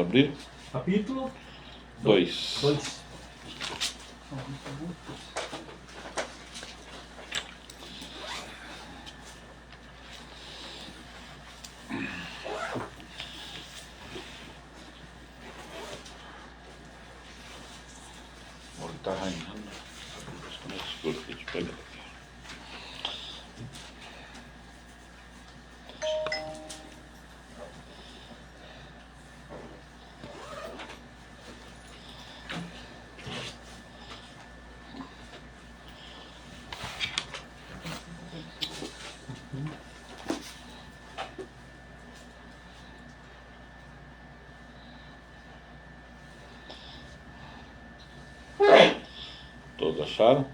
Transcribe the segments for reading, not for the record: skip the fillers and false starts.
abrir. Capítulo 2. 2. Olha, tá arranhando. Como é escuro aqui, deixa eu pegar aqui. Todos acharam?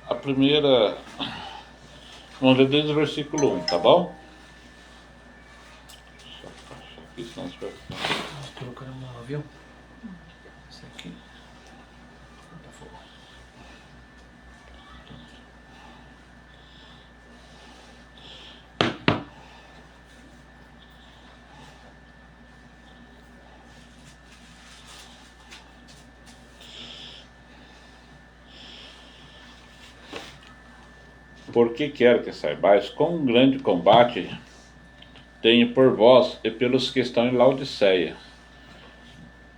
A primeira, vamos ler desde o versículo 1, tá bom? Deixa eu achar aqui, senão você vai ficar. Nós colocamos no avião. Esse aqui. Tá fogo. Porque quero que saibais quão grande combate tenho por vós e pelos que estão em Laodiceia,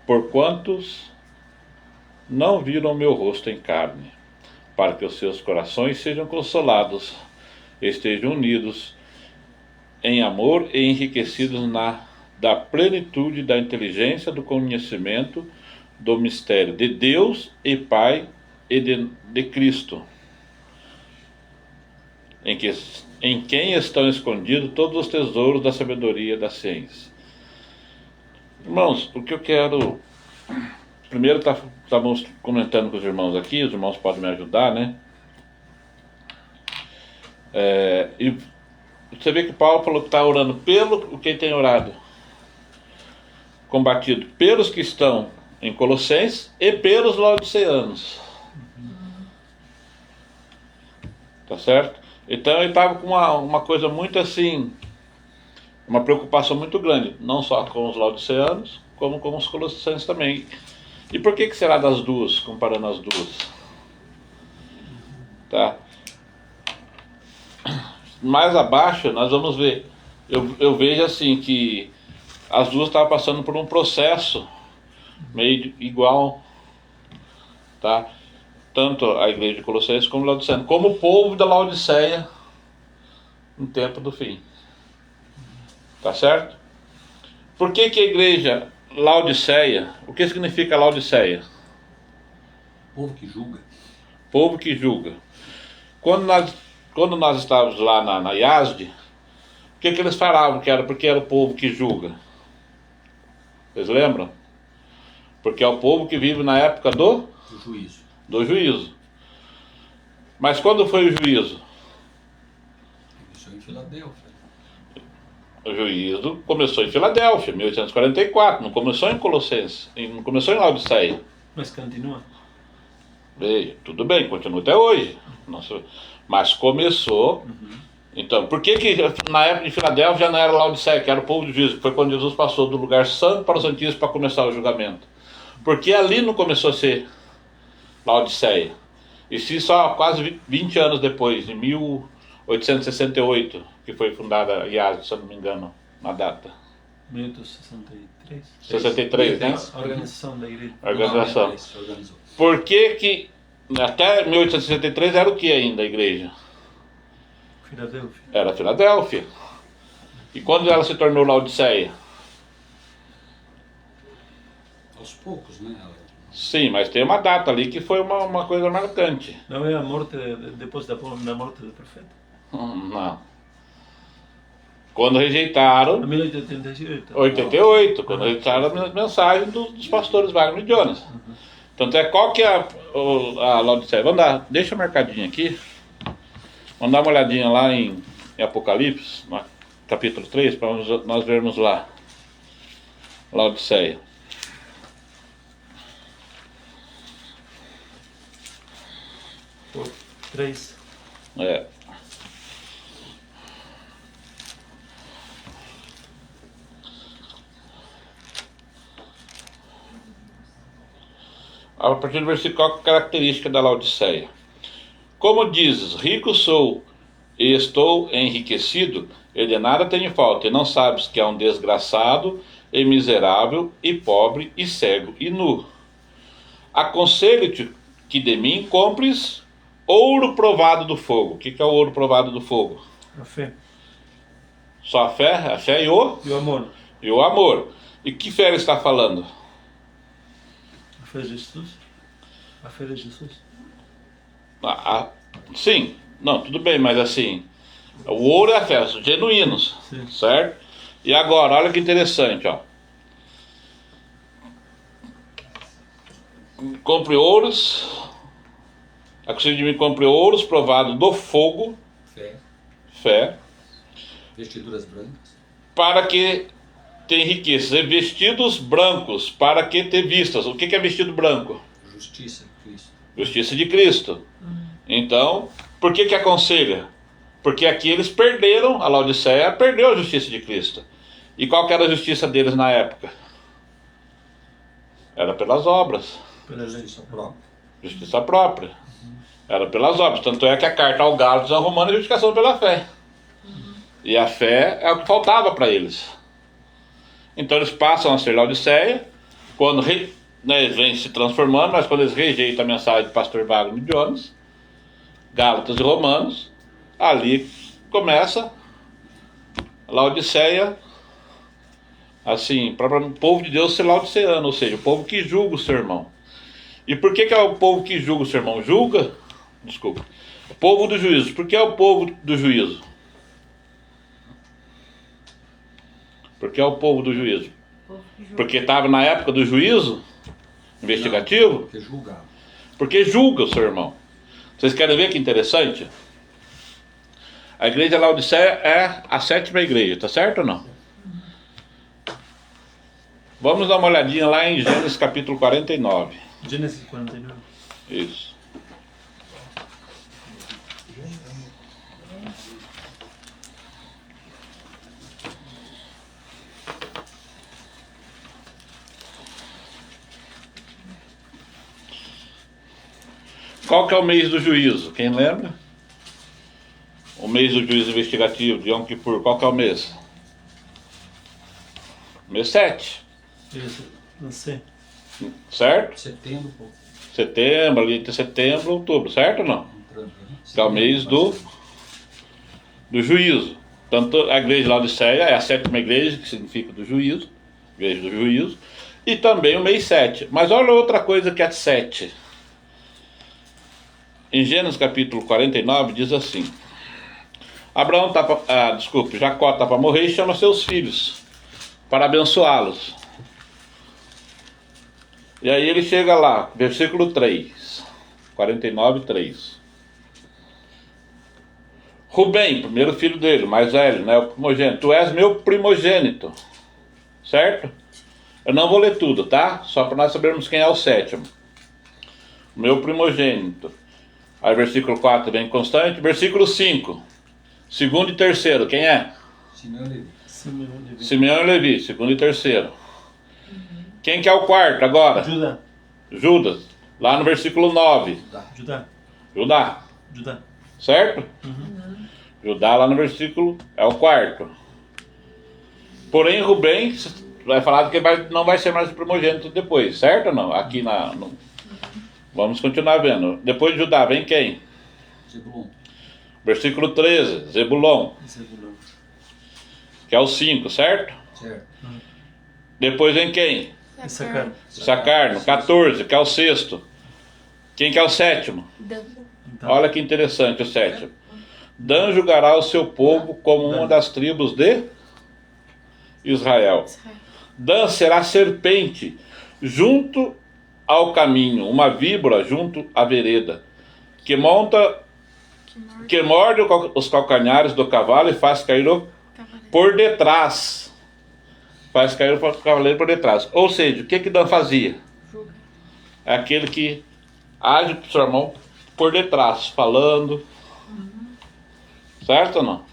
por quantos não viram o meu rosto em carne, para que os seus corações sejam consolados, estejam unidos em amor e enriquecidos da plenitude da inteligência do conhecimento do mistério de Deus e Pai e de Cristo, em quem estão escondidos todos os tesouros da sabedoria e da ciência. Irmãos, o que eu quero... Primeiro estávamos comentando com os irmãos aqui, os irmãos podem me ajudar, né? E você vê que Paulo falou que está orando pelo quem tem orado, combatido pelos que estão em Colossenses e pelos laodiceanos. Tá certo? Então ele estava com uma coisa muito assim, uma preocupação muito grande, não só com os laodiceanos, como com os colossenses também. E por que será das duas, comparando as duas? Tá? Mais abaixo nós vamos ver, eu vejo assim que as duas estavam passando por um processo meio igual, tá? Tanto a igreja de Colossenses como Laodiceia, como o povo da Laodiceia no tempo do fim. Tá certo? Por que a igreja Laodiceia, o que significa Laodiceia? Povo que julga. Povo que julga. Quando nós estávamos lá na IASD, o que eles falavam que era? Porque era o povo que julga. Vocês lembram? Porque é o povo que vive na época do juízo. Do juízo. Mas quando foi o juízo? Começou em Filadélfia. O juízo começou em Filadélfia, 1844. Não começou em Colossenses, não começou em Laodiceia. Mas continua. Veja, tudo bem, continua até hoje. Nossa, mas começou. Então, por que na época de Filadélfia já não era Laodiceia, que era o povo de juízo, que foi quando Jesus passou do lugar santo para o santíssimo para começar o julgamento? Porque ali não começou a ser Laodiceia. E se só quase 20 anos depois, em 1868, que foi fundada a IASB, se eu não me engano, na data. 1863. 63, né? A organização da igreja. A organização. Por que até 1863 era o que ainda a igreja? Filadélfia. Era Filadélfia. E quando ela se tornou Laodiceia? Aos poucos, né? Sim, mas tem uma data ali que foi uma coisa marcante. Não é a morte, depois da morte do profeta? Não. Quando rejeitaram... 1888. 88, quando rejeitaram a mensagem dos pastores Wagner e Jonas. Tanto é, qual que é a Laodiceia? Vamos dar, deixa marcadinho aqui. Vamos dar uma olhadinha lá em Apocalipse, no capítulo 3, para nós vermos lá. Laodiceia. Por 3. É. a partir do versículo, qual é a característica da Laodiceia? Como dizes, rico sou e estou enriquecido, e de nada tenho falta, e não sabes que é um desgraçado, e miserável, e pobre, e cego, e nu. Aconselho-te que de mim compres ouro provado do fogo. O que é o ouro provado do fogo? A fé. Só a fé E o amor. e o amor. E que fé ele está falando? A fé de Jesus. A fé de Jesus. Sim, não, tudo bem, mas assim, o ouro é a fé, são genuínos, Sim. certo? E agora, olha que interessante, ó. Compre ouros, aconselho de mim, compre ouros provados do fogo, fé, Vestiduras brancas. para que tenha riquezas, e vestidos brancos, para que ter vistas. O que é vestido branco? Justiça de Cristo. Justiça de Cristo. Então, por que aconselha? Porque aqui eles perderam, a Laodiceia perdeu a justiça de Cristo. E qual que era a justiça deles na época? Era pelas obras. Pela Justiça própria. Justiça própria. Era pelas obras. Tanto é que a carta ao Gálatas e ao Romano é justificação pela fé. E a fé é o que faltava para eles. Então eles passam a ser Laodiceia, quando eles vêm se transformando, mas quando eles rejeitam a mensagem do pastor Wagner Jones, Gálatas e Romanos, ali começa a Laodiceia, assim, para o povo de Deus ser laodiceano, ou seja, o povo que julga o seu irmão. E por que é o povo que julga o seu irmão? O povo do juízo. Por que é o povo do juízo? Porque é o povo do juízo. Porque estava na época do juízo investigativo? Não, porque julgava. Porque julga o seu irmão. Vocês querem ver que interessante? A igreja Laodiceia é a 7ª igreja, tá certo ou não? Vamos dar uma olhadinha lá em Gênesis capítulo 49. Gênesis 49. Isso. Qual que é o mês do juízo? Quem lembra? O mês do juízo investigativo de Yom Kippur, qual que é o mês? Mês 7. Isso. Não sei. Certo? Setembro, pô. Setembro, ali entre setembro e outubro, certo ou não? Entrando, né? Que é o mês do juízo. Tanto a igreja de Laodiceia é a 7ª igreja, que significa do juízo, igreja do juízo, e também o mês 7. Mas olha outra coisa que é 7. Em Gênesis capítulo 49 diz assim: Jacó está para morrer e chama seus filhos para abençoá-los. E aí ele chega lá, versículo 3, 49, 3. Rubem, primeiro filho dele, mais velho, né, o primogênito. Tu és meu primogênito, certo? Eu não vou ler tudo, tá? Só para nós sabermos quem é o 7º. Meu primogênito. Aí versículo 4 vem constante. Versículo 5. Segundo e terceiro, quem é? Simeão e Levi. Simeão e Levi, segundo e terceiro. Quem que é o quarto agora? Judas. Lá no versículo 9. Judá. Certo? Judá lá no versículo é o quarto. Porém Rubem vai falar que não vai ser mais o primogênito depois, certo ou não? Aqui vamos continuar vendo. Depois de Judá vem quem? Zebulon. Versículo 13, Zebulon. Que é o 5, certo? Certo. Depois vem quem? Issacar, no 14, que é o 6º. Quem que é o 7º? Olha que interessante o 7º. Dan julgará o seu povo como uma das tribos de Israel. Dan será serpente junto ao caminho, uma víbora junto à vereda, que morde os calcanhares do cavalo e faz cair por detrás. Faz cair o cavaleiro por detrás. Ou seja, o que Dan fazia? É aquele que age para o seu irmão por detrás, falando. Certo ou não?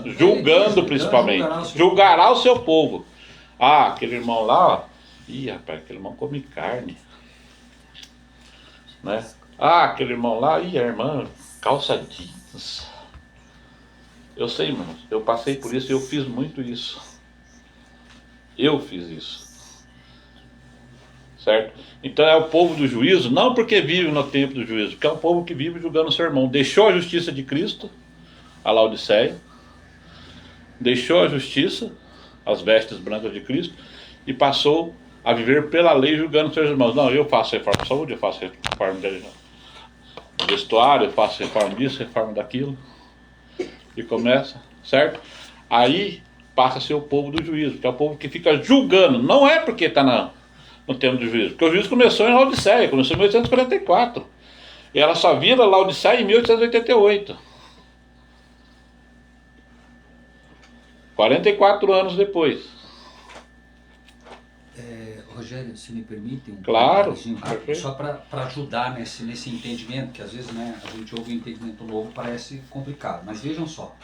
Julgando principalmente. Julgará o seu povo. Ah, aquele irmão lá, ó. Ih, rapaz, aquele irmão come carne. né? Ah, aquele irmão lá, e a irmã, calça jeans. Eu sei, irmãos, eu passei por isso, eu fiz muito isso. Eu fiz isso. Certo? Então é o povo do juízo, não porque vive no tempo do juízo, porque é o povo que vive julgando o seu irmão. Deixou a justiça de Cristo, a Laodiceia, deixou a justiça, as vestes brancas de Cristo, e passou a viver pela lei julgando seus irmãos. Não, eu faço reforma de saúde, eu faço reforma de vestuário, eu faço reforma disso, reforma daquilo. E começa, certo? Aí passa a ser o povo do juízo, que é o povo que fica julgando. Não é porque está no tempo do juízo, porque o juízo começou em Laodiceia, começou em 1844. E ela só vira Laodiceia em 1888. 44 anos depois. Rogério, se me permite Claro, só para ajudar nesse entendimento, que às vezes, né, a gente ouve um entendimento novo, parece complicado, mas vejam só,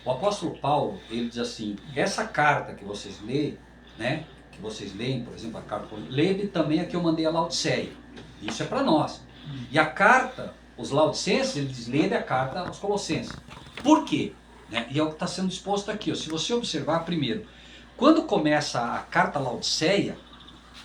o apóstolo Paulo, ele diz assim, essa carta que vocês leem, né, que vocês leem, por exemplo, a carta, leia também a que eu mandei a Laodiceia, isso é para nós, e a carta, os laodicenses, ele diz, leia a carta aos colossenses, por quê? Né? E é o que está sendo exposto aqui, ó. Se você observar primeiro, quando começa a carta Laodiceia,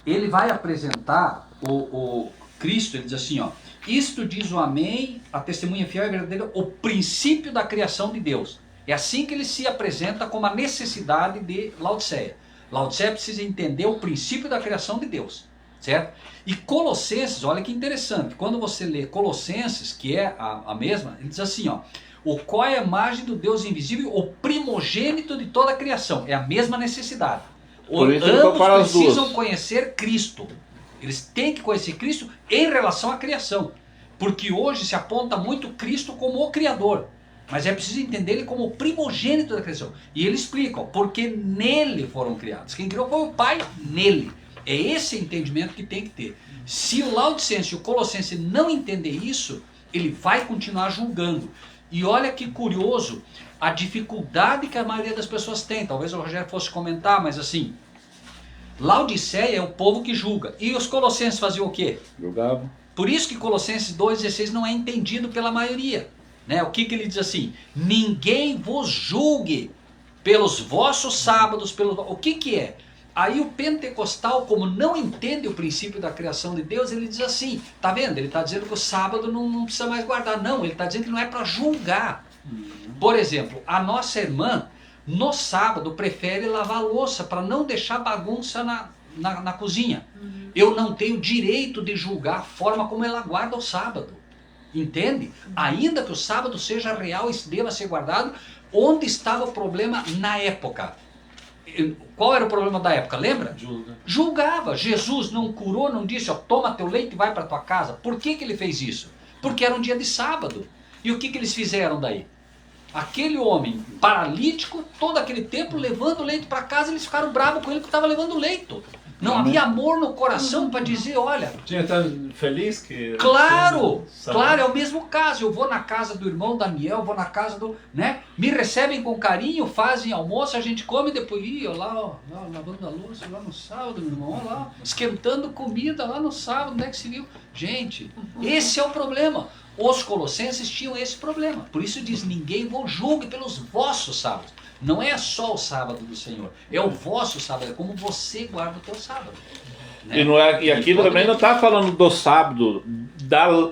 ele vai apresentar o Cristo, ele diz assim, ó, isto diz o Amém, a testemunha fiel e verdadeira, o princípio da criação de Deus. É assim que ele se apresenta como a necessidade de Laodiceia. Laodiceia precisa entender o princípio da criação de Deus, certo? E Colossenses, olha que interessante, quando você lê Colossenses, que é a mesma, ele diz assim, ó, o qual é a imagem do Deus invisível, o primogênito de toda a criação. É a mesma necessidade. Ambos precisam conhecer Cristo. Eles têm que conhecer Cristo em relação à criação. Porque hoje se aponta muito Cristo como o Criador. Mas é preciso entender ele como o primogênito da criação. E ele explica, ó, porque nele foram criados. Quem criou foi o Pai, nele. É esse entendimento que tem que ter. Se o Laodicense e o Colossense não entender isso, ele vai continuar julgando. E olha que curioso a dificuldade que a maioria das pessoas tem. Talvez o Rogério fosse comentar, mas assim, Laodiceia é o povo que julga. E os colossenses faziam o quê? Julgavam. Por isso que Colossenses 2,16 não é entendido pela maioria. Né? O que ele diz assim? Ninguém vos julgue pelos vossos sábados. O que é? Aí o pentecostal, como não entende o princípio da criação de Deus, ele diz assim, tá vendo? Ele está dizendo que o sábado não precisa mais guardar. Não, ele está dizendo que não é para julgar. Por exemplo, a nossa irmã, no sábado, prefere lavar a louça para não deixar bagunça na cozinha. Eu não tenho direito de julgar a forma como ela guarda o sábado. Entende? Ainda que o sábado seja real e deva ser guardado, onde estava o problema na época? Qual era o problema da época, lembra? Julgava. Jesus não curou, não disse, ó, toma teu leite e vai para tua casa. Por que ele fez isso? Porque era um dia de sábado. E o que eles fizeram daí? Aquele homem paralítico, todo aquele tempo, levando o leite para casa, eles ficaram bravos com ele porque estava levando o leito. Não havia amor no coração para dizer, olha... Tinha tão feliz que... Claro, claro, é o mesmo caso. Eu vou na casa do irmão Daniel, vou na casa do... né? Me recebem com carinho, fazem almoço, a gente come e depois... Ih, lá, ó, lavando a louça lá no sábado, meu irmão, olha lá, esquentando comida lá no sábado, onde é que se viu? Gente, esse é o problema. Os colossenses tinham esse problema. Por isso diz, ninguém vos julgue pelos vossos sábados. Não é só o sábado do Senhor, é o vosso sábado, é como você guarda o teu sábado. Né? E aquilo também não está falando do sábado,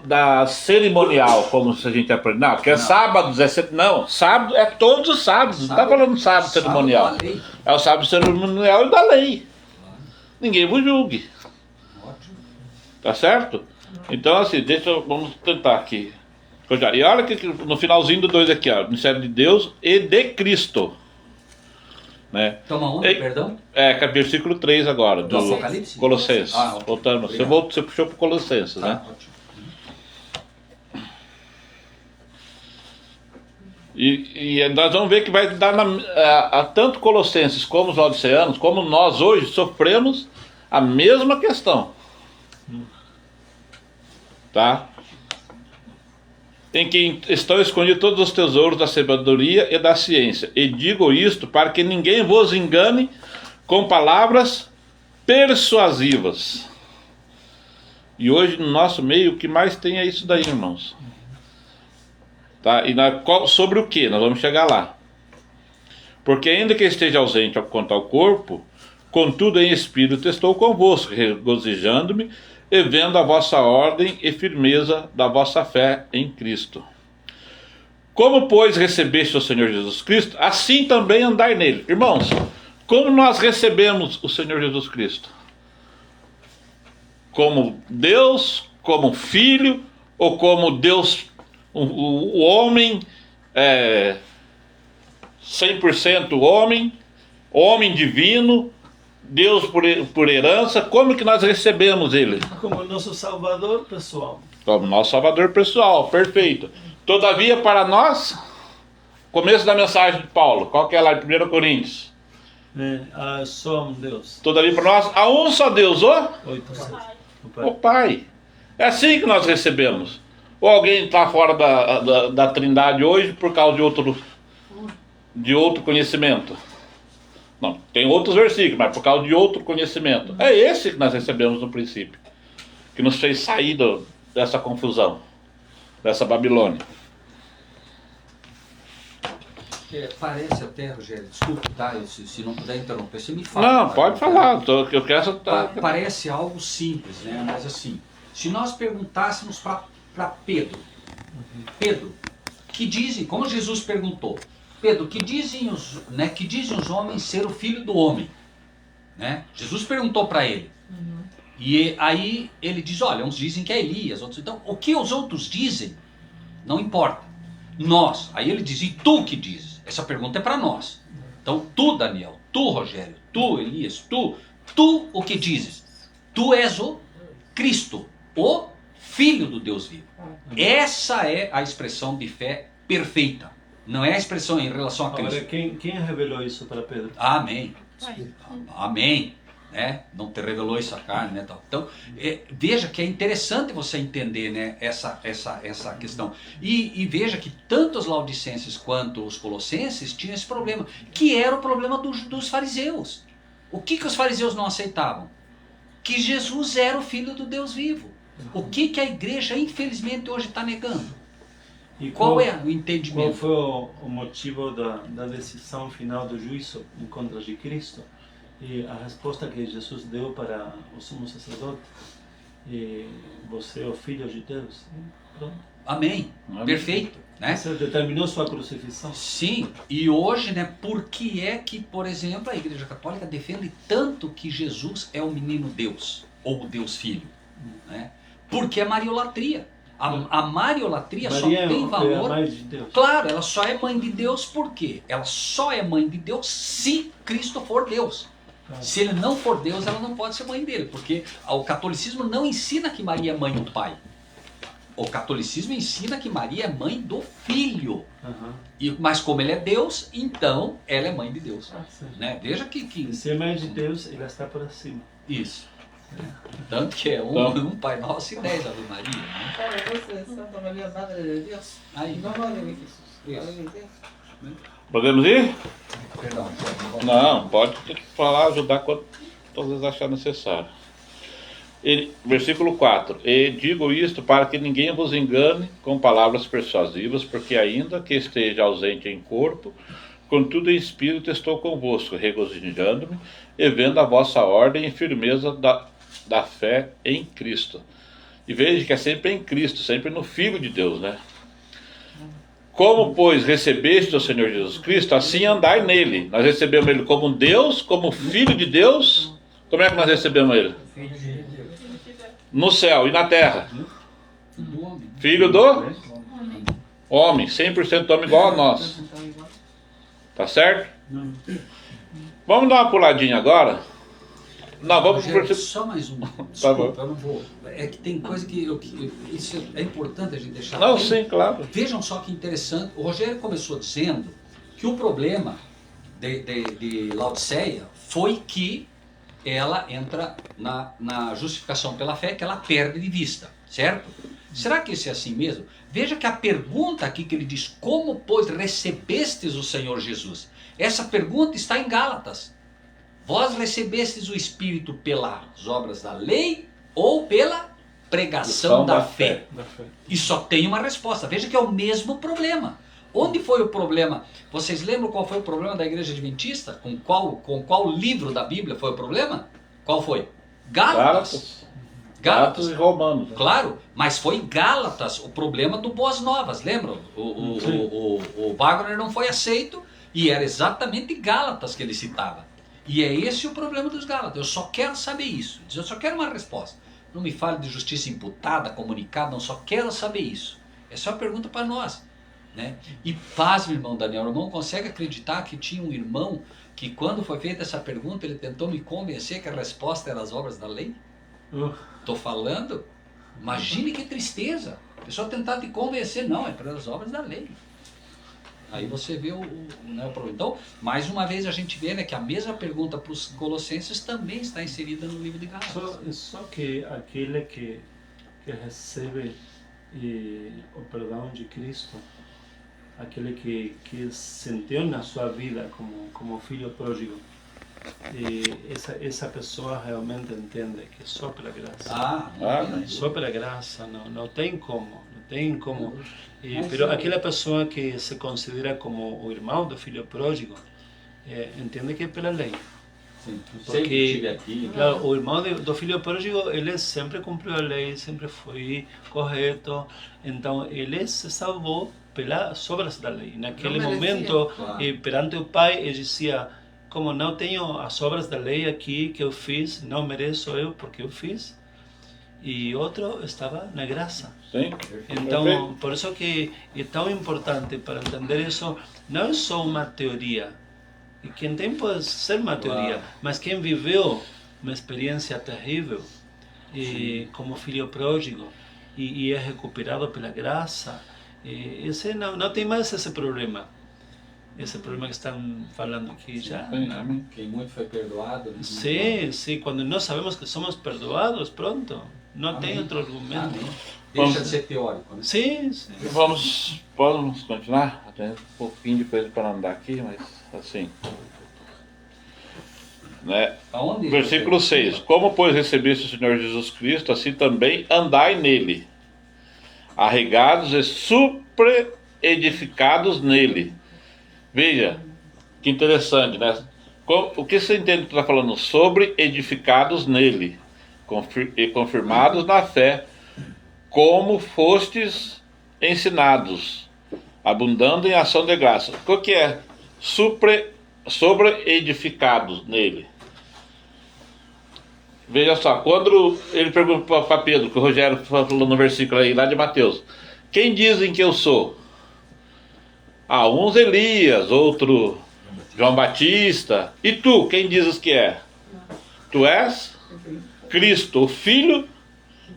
da cerimonial, como se a gente aprende. Não, porque sábados não, sábado é todos os sábados, não está falando sábado cerimonial. É o sábado cerimonial e da lei. Claro. Ninguém vos julgue. Ótimo. Tá certo? Então assim, vamos tentar aqui. E olha que no finalzinho do 2 aqui, ó, ministério de Deus e de Cristo. Né? Toma onde, perdão? Versículo 3 agora, do Apocalipse? Colossenses. Okay. Voltando, você puxou para o Colossenses, né? Ótimo. E nós vamos ver que vai dar tanto Colossenses como os laodiceanos, como nós hoje sofremos a mesma questão. Tá? Em que estão escondidos todos os tesouros da sabedoria e da ciência. E digo isto para que ninguém vos engane com palavras persuasivas. E hoje no nosso meio o que mais tem é isso daí, irmãos. Tá? E sobre o que? Nós vamos chegar lá. Porque ainda que esteja ausente quanto ao corpo, contudo em espírito estou convosco, regozijando-me e vendo a vossa ordem e firmeza da vossa fé em Cristo. Como, pois, recebeste o Senhor Jesus Cristo, assim também andai nele. Irmãos, como nós recebemos o Senhor Jesus Cristo? Como Deus, como Filho, ou como Deus, o homem, 100% homem divino, Deus por herança? Como que nós recebemos Ele? Como nosso Salvador pessoal. Como nosso Salvador pessoal, perfeito. Todavia para nós, começo da mensagem de Paulo, qual que é lá de 1 Coríntios? Só um Deus. Todavia para nós, há um só Deus, O o Pai. É assim que nós recebemos. Ou alguém está fora da Trindade hoje por causa de outro conhecimento? Não, tem outros versículos, mas por causa de outro conhecimento. É esse que nós recebemos no princípio, que nos fez sair dessa confusão, dessa Babilônia. Parece até, Rogério, desculpe, tá? Se não puder interromper, você me fala. Não, pode falar, eu quero... Parece algo simples, né? Mas assim, se nós perguntássemos para Pedro, que dizem, como Jesus perguntou, Pedro, que dizem os homens ser o filho do homem? Né? Jesus perguntou para ele. E aí ele diz, olha, uns dizem que é Elias, outros... Então, o que os outros dizem, não importa. Nós, aí ele diz, e tu que dizes? Essa pergunta é para nós. Então, tu, Daniel, tu, Rogério, tu, Elias, tu o que dizes? Tu és o Cristo, o Filho do Deus vivo. Essa é a expressão de fé perfeita. Não é a expressão em relação a Cristo. Agora, quem revelou isso para Pedro? Amém. Amém. Né? Não te revelou isso a carne, né? Então, veja que é interessante você entender, né, essa questão. E veja que tanto os laodicenses quanto os colossenses tinham esse problema, que era o problema dos fariseus. O que os fariseus não aceitavam? Que Jesus era o Filho do Deus vivo. O que a igreja, infelizmente, hoje está negando? E qual é o entendimento? Qual foi o motivo da decisão final do juízo em contra de Cristo? E a resposta que Jesus deu para o sumo sacerdote, você é o Filho de Deus. Pronto. Amém. Perfeito. Né? Você determinou sua crucifixão. Sim, e hoje, né, por que é que, por exemplo, a Igreja Católica defende tanto que Jesus é o menino Deus, ou o Deus Filho? Né? Porque é mariolatria. A mariolatria só tem valor... É a mãe de Deus. Claro, ela só é mãe de Deus por quê? Ela só é mãe de Deus se Cristo for Deus. Se ele não for Deus, ela não pode ser mãe dele, porque o catolicismo não ensina que Maria é mãe do Pai. O catolicismo ensina que Maria é mãe do Filho. Mas como ele é Deus, então ela é mãe de Deus. Né? Veja que... Se é mãe de Deus, ela está por cima. Isso. Tanto que é um Pai Nosso e 10 Ave Maria. Né? Santa Maria, Madre de Deus. Aí. Não Madre de Jesus. Isso. Podemos ir? Perdão. Não, pode falar, ajudar quanto vocês acharem necessário. Versículo 4. E digo isto para que ninguém vos engane com palavras persuasivas, porque ainda que esteja ausente em corpo, contudo em espírito estou convosco, regozijando-me e vendo a vossa ordem e firmeza da fé em Cristo. E veja que é sempre em Cristo, sempre no Filho de Deus, né? Como, pois, recebeste o Senhor Jesus Cristo, assim andai nele. Nós recebemos ele como Deus, como Filho de Deus. Como é que nós recebemos ele? No céu e na terra. Filho do homem, 100% homem igual a nós. Tá certo? Vamos dar uma puladinha agora? Não, vamos Rogério, só mais uma. Desculpa, Tá bom. eu não vou. É que tem coisa que isso é importante a gente deixar. Não, bem. sim, claro. Vejam só que interessante. O Rogério começou dizendo que o problema de Laodiceia foi que ela entra na justificação pela fé, que ela perde de vista, certo? Será que isso é assim mesmo? Veja que a pergunta aqui que ele diz, como pois recebestes o Senhor Jesus? Essa pergunta está em Gálatas. Vós recebestes o Espírito pelas obras da lei ou pela pregação da fé. Da fé. E só tem uma resposta. Veja que é o mesmo problema. Onde foi o problema? Vocês lembram qual foi o problema da igreja adventista? Com qual livro da Bíblia foi o problema? Qual foi? Gálatas. Gálatas e Romanos. Claro, mas foi Gálatas o problema do Boas Novas, lembram? O Wagner não foi aceito e era exatamente Gálatas que ele citava. E é esse o problema dos Gálatas. Eu só quero saber isso. Eu só quero uma resposta. Não me fale de justiça imputada, comunicada, não, só quero saber isso. Essa é uma pergunta para nós. Né? E pasme, irmão Daniel, o irmão consegue acreditar que tinha um irmão que quando foi feita essa pergunta ele tentou me convencer que a resposta era as obras da lei? Estou falando? Imagine que tristeza. A pessoa tentar te convencer, não, é para as obras da lei. Aí você vê o problema. Então, mais uma vez a gente vê, né, que a mesma pergunta para os Colossenses também está inserida no livro de Gálatas. Só que aquele que recebe o perdão de Cristo, aquele que sentiu na sua vida como filho pródigo, e essa pessoa realmente entende que só pela graça. Só pela graça, não tem como. Pero aquela pessoa que se considera como o irmão do filho pródigo, entende que é pela lei. Sim, porque aqui, claro, o irmão do filho pródigo, ele sempre cumpriu a lei, sempre foi correto, então ele se salvou pelas obras da lei. Naquele momento, perante o pai, ele dizia: como não tenho as obras da lei aqui que eu fiz, não mereço eu porque eu fiz. E outro estava na graça. Sim. Então, por isso que é tão importante para entender isso, não é só uma teoria. E quem tem pode ser uma teoria, mas quem viveu uma experiência terrível, como filho pródigo, e é recuperado pela graça, esse não tem mais esse problema. Esse problema que estão falando aqui já. Quem muito foi perdoado. Sim, quando nós sabemos que somos perdoados, pronto. Não tem outro argumento. Deixa de ser teórico, né? Sim. Vamos continuar? Até um pouquinho de coisa para andar aqui, mas assim. Né? Versículo 6. Como, pois, recebeste o Senhor Jesus Cristo, assim também andai nele, arregados e superedificados nele. Veja, que interessante, né? O que você entende que está falando? Sobre edificados nele, e confirmados na fé, como fostes ensinados, abundando em ação de graça. O que é sobre edificados nele? Veja só, quando ele pergunta para Pedro, que o Rogério falou no versículo aí, lá de Mateus: quem dizem que eu sou? Uns Elias, outro João Batista. E tu, quem dizes que é? Tu és Cristo, o Filho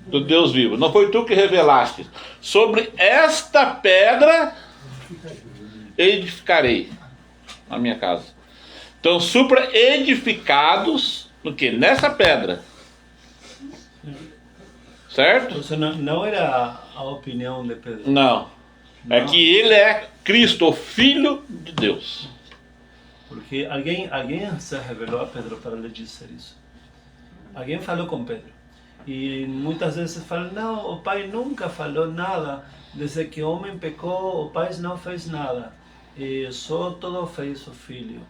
do Deus vivo. Não foi tu que revelaste? Sobre esta pedra edificarei a minha casa. Então, supra edificados no que? Nessa pedra. Certo? Isso não era a opinião de Pedro. Não. É que ele é Cristo, o Filho de Deus. Porque alguém se revelou a Pedro para lhe dizer isso. Alguém falou com Pedro. E muitas vezes falam: não, o pai nunca falou nada. Desde que o homem pecou, o pai não fez nada. E só tudo fez o filho.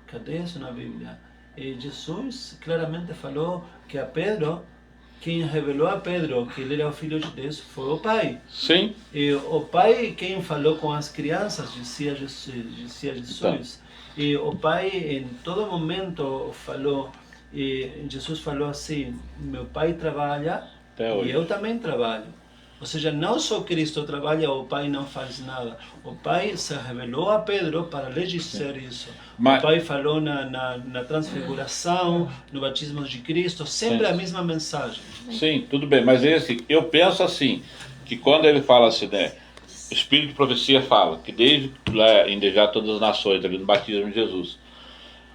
Cadê isso na Bíblia? E Jesus claramente falou que a Pedro, quem revelou a Pedro que ele era o Filho de Deus foi o Pai. Sim. E o Pai, quem falou com as crianças, dizia Jesus. Então. E o Pai em todo momento falou, e Jesus falou assim: meu Pai trabalha e eu também trabalho. Ou seja, não só Cristo trabalha, o Pai não faz nada. O Pai se revelou a Pedro para lhe dizer isso. O Pai falou na transfiguração, no batismo de Cristo, sempre a mesma mensagem. Sim, tudo bem, mas eu penso assim, que quando ele fala assim, né, o Espírito de Profecia fala que desde lá em já todas as nações, ali no batismo de Jesus,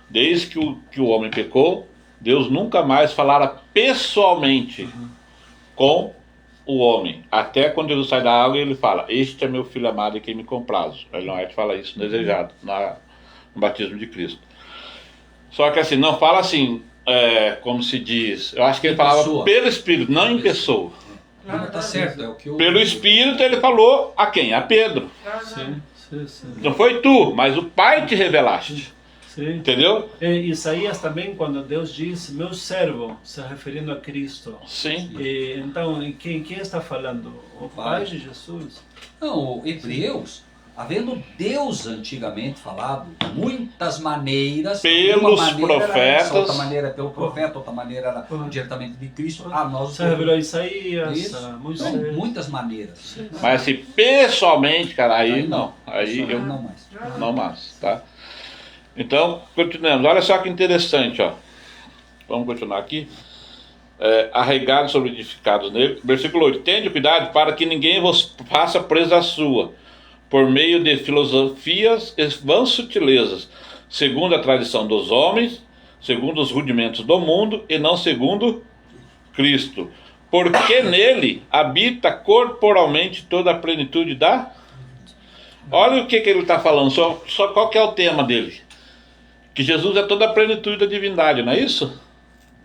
desde que o homem pecou, Deus nunca mais falara pessoalmente com o homem, até quando Jesus sai da água e ele fala: este é meu filho amado em quem me comprazo. Ele não é de falar isso desejado no batismo de Cristo. Só que assim, não fala assim, como se diz, eu acho que ele falava pelo Espírito, não em pessoa. Não, tá certo, é o que eu... Pelo Espírito ele falou a quem? A Pedro. Sim, sim, sim. Não foi tu, mas o Pai te revelaste. Sim. Entendeu? Isaías também, quando Deus diz meu servo, se referindo a Cristo. Sim. Então, quem está falando? O Pai de Jesus? Não, Hebreus, havendo Deus antigamente falado, muitas maneiras, Pelos uma maneira era profetas. essa, outra maneira era pelo profeta, outra maneira era diretamente de Cristo, a nós Se revelou a Isaías, Isso. a Não, Moisés. muitas maneiras. Mas assim, pessoalmente, cara, aí não. Aí eu Não mais. não mais, tá? Então, continuando. Olha só que interessante, ó. Vamos continuar aqui. Arraigados sobre edificados nele. Versículo 8. Tende cuidado para que ninguém vos faça presa sua, por meio de filosofias e vãs sutilezas, segundo a tradição dos homens, segundo os rudimentos do mundo, e não segundo Cristo. Porque nele habita corporalmente toda a plenitude da... Olha o que ele está falando, só qual que é o tema dele. Que Jesus é toda a plenitude da divindade, não é isso?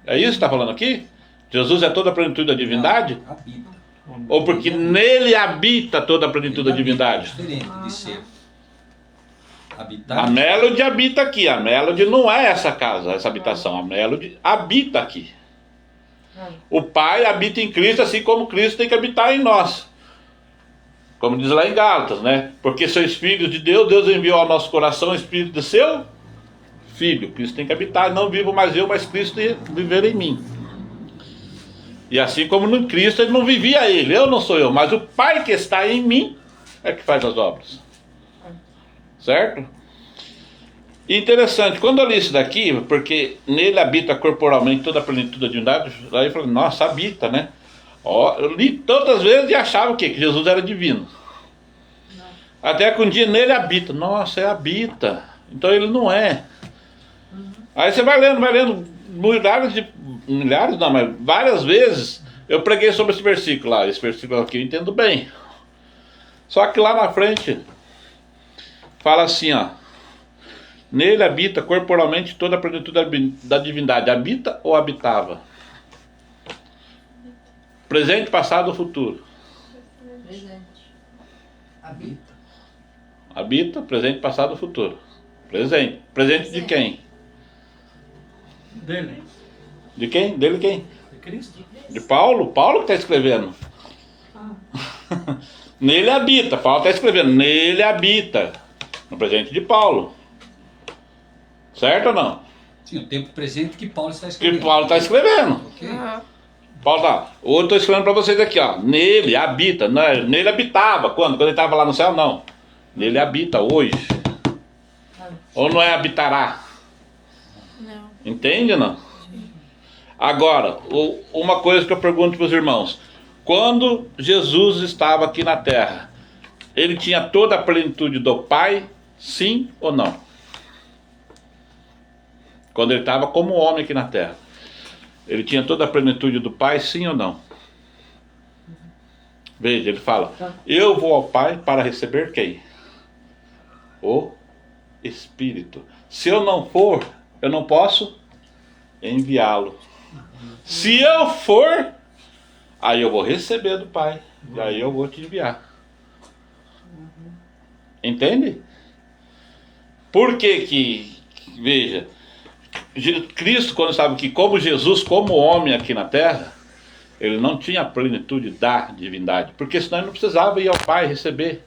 É isso que está falando aqui? Jesus é toda a plenitude da divindade? Habita. Ou porque nele habita toda a plenitude da divindade? Diferente de ser. Habitar. A Melody habita aqui. A Melody não é essa casa, essa habitação. A Melody habita aqui. O Pai habita em Cristo, assim como Cristo tem que habitar em nós. Como diz lá em Gálatas, né? Porque sois filhos de Deus, Deus enviou ao nosso coração o Espírito de seu Filho. Cristo tem que habitar, não vivo mais eu, mas Cristo viver em mim. E assim como no Cristo ele não vivia ele, eu não sou eu, mas o Pai que está em mim é que faz as obras. Certo? E interessante, quando eu li isso daqui, porque nele habita corporalmente toda a plenitude da divindade, aí eu falei, nossa, habita, né? Ó, eu li tantas vezes e achava o quê? Que Jesus era divino. Não. Até que um dia nele habita. Nossa, habita. Então ele não é. Aí você vai lendo, milhares não, mas várias vezes eu preguei sobre esse versículo lá. Esse versículo aqui eu entendo bem. Só que lá na frente fala assim, ó. Nele habita corporalmente toda a plenitude da divindade. Habita ou habitava? Presente, passado ou futuro? Presente. Habita. Habita, presente, passado ou futuro? Presente. Presente de quem? Dele. De quem? Dele quem? De Cristo. De Paulo? Paulo que está escrevendo. Nele habita. Paulo está escrevendo. Nele habita. No presente de Paulo. Certo ou não? Sim, o tempo presente que Paulo está Que escrevendo. Paulo está escrevendo. Ok? Paulo tá. Hoje eu estou escrevendo para vocês aqui, ó. Nele habita. Não é, nele habitava. Quando? Quando ele estava lá no céu? Não. Nele habita hoje. Ou não é habitará? Não. Entende ou não? Agora, uma coisa que eu pergunto para os irmãos. Quando Jesus estava aqui na terra, ele tinha toda a plenitude do Pai? Sim ou não? Quando ele estava como homem aqui na terra, ele tinha toda a plenitude do Pai? Sim ou não? Veja, ele fala, eu vou ao Pai para receber quem? O Espírito. Se eu não for, eu não posso enviá-lo. Se eu for, aí eu vou receber do Pai. E aí eu vou te enviar. Entende? Por que veja, Cristo, quando estava aqui, como Jesus, como homem aqui na terra, ele não tinha a plenitude da divindade, porque senão ele não precisava ir ao Pai receber.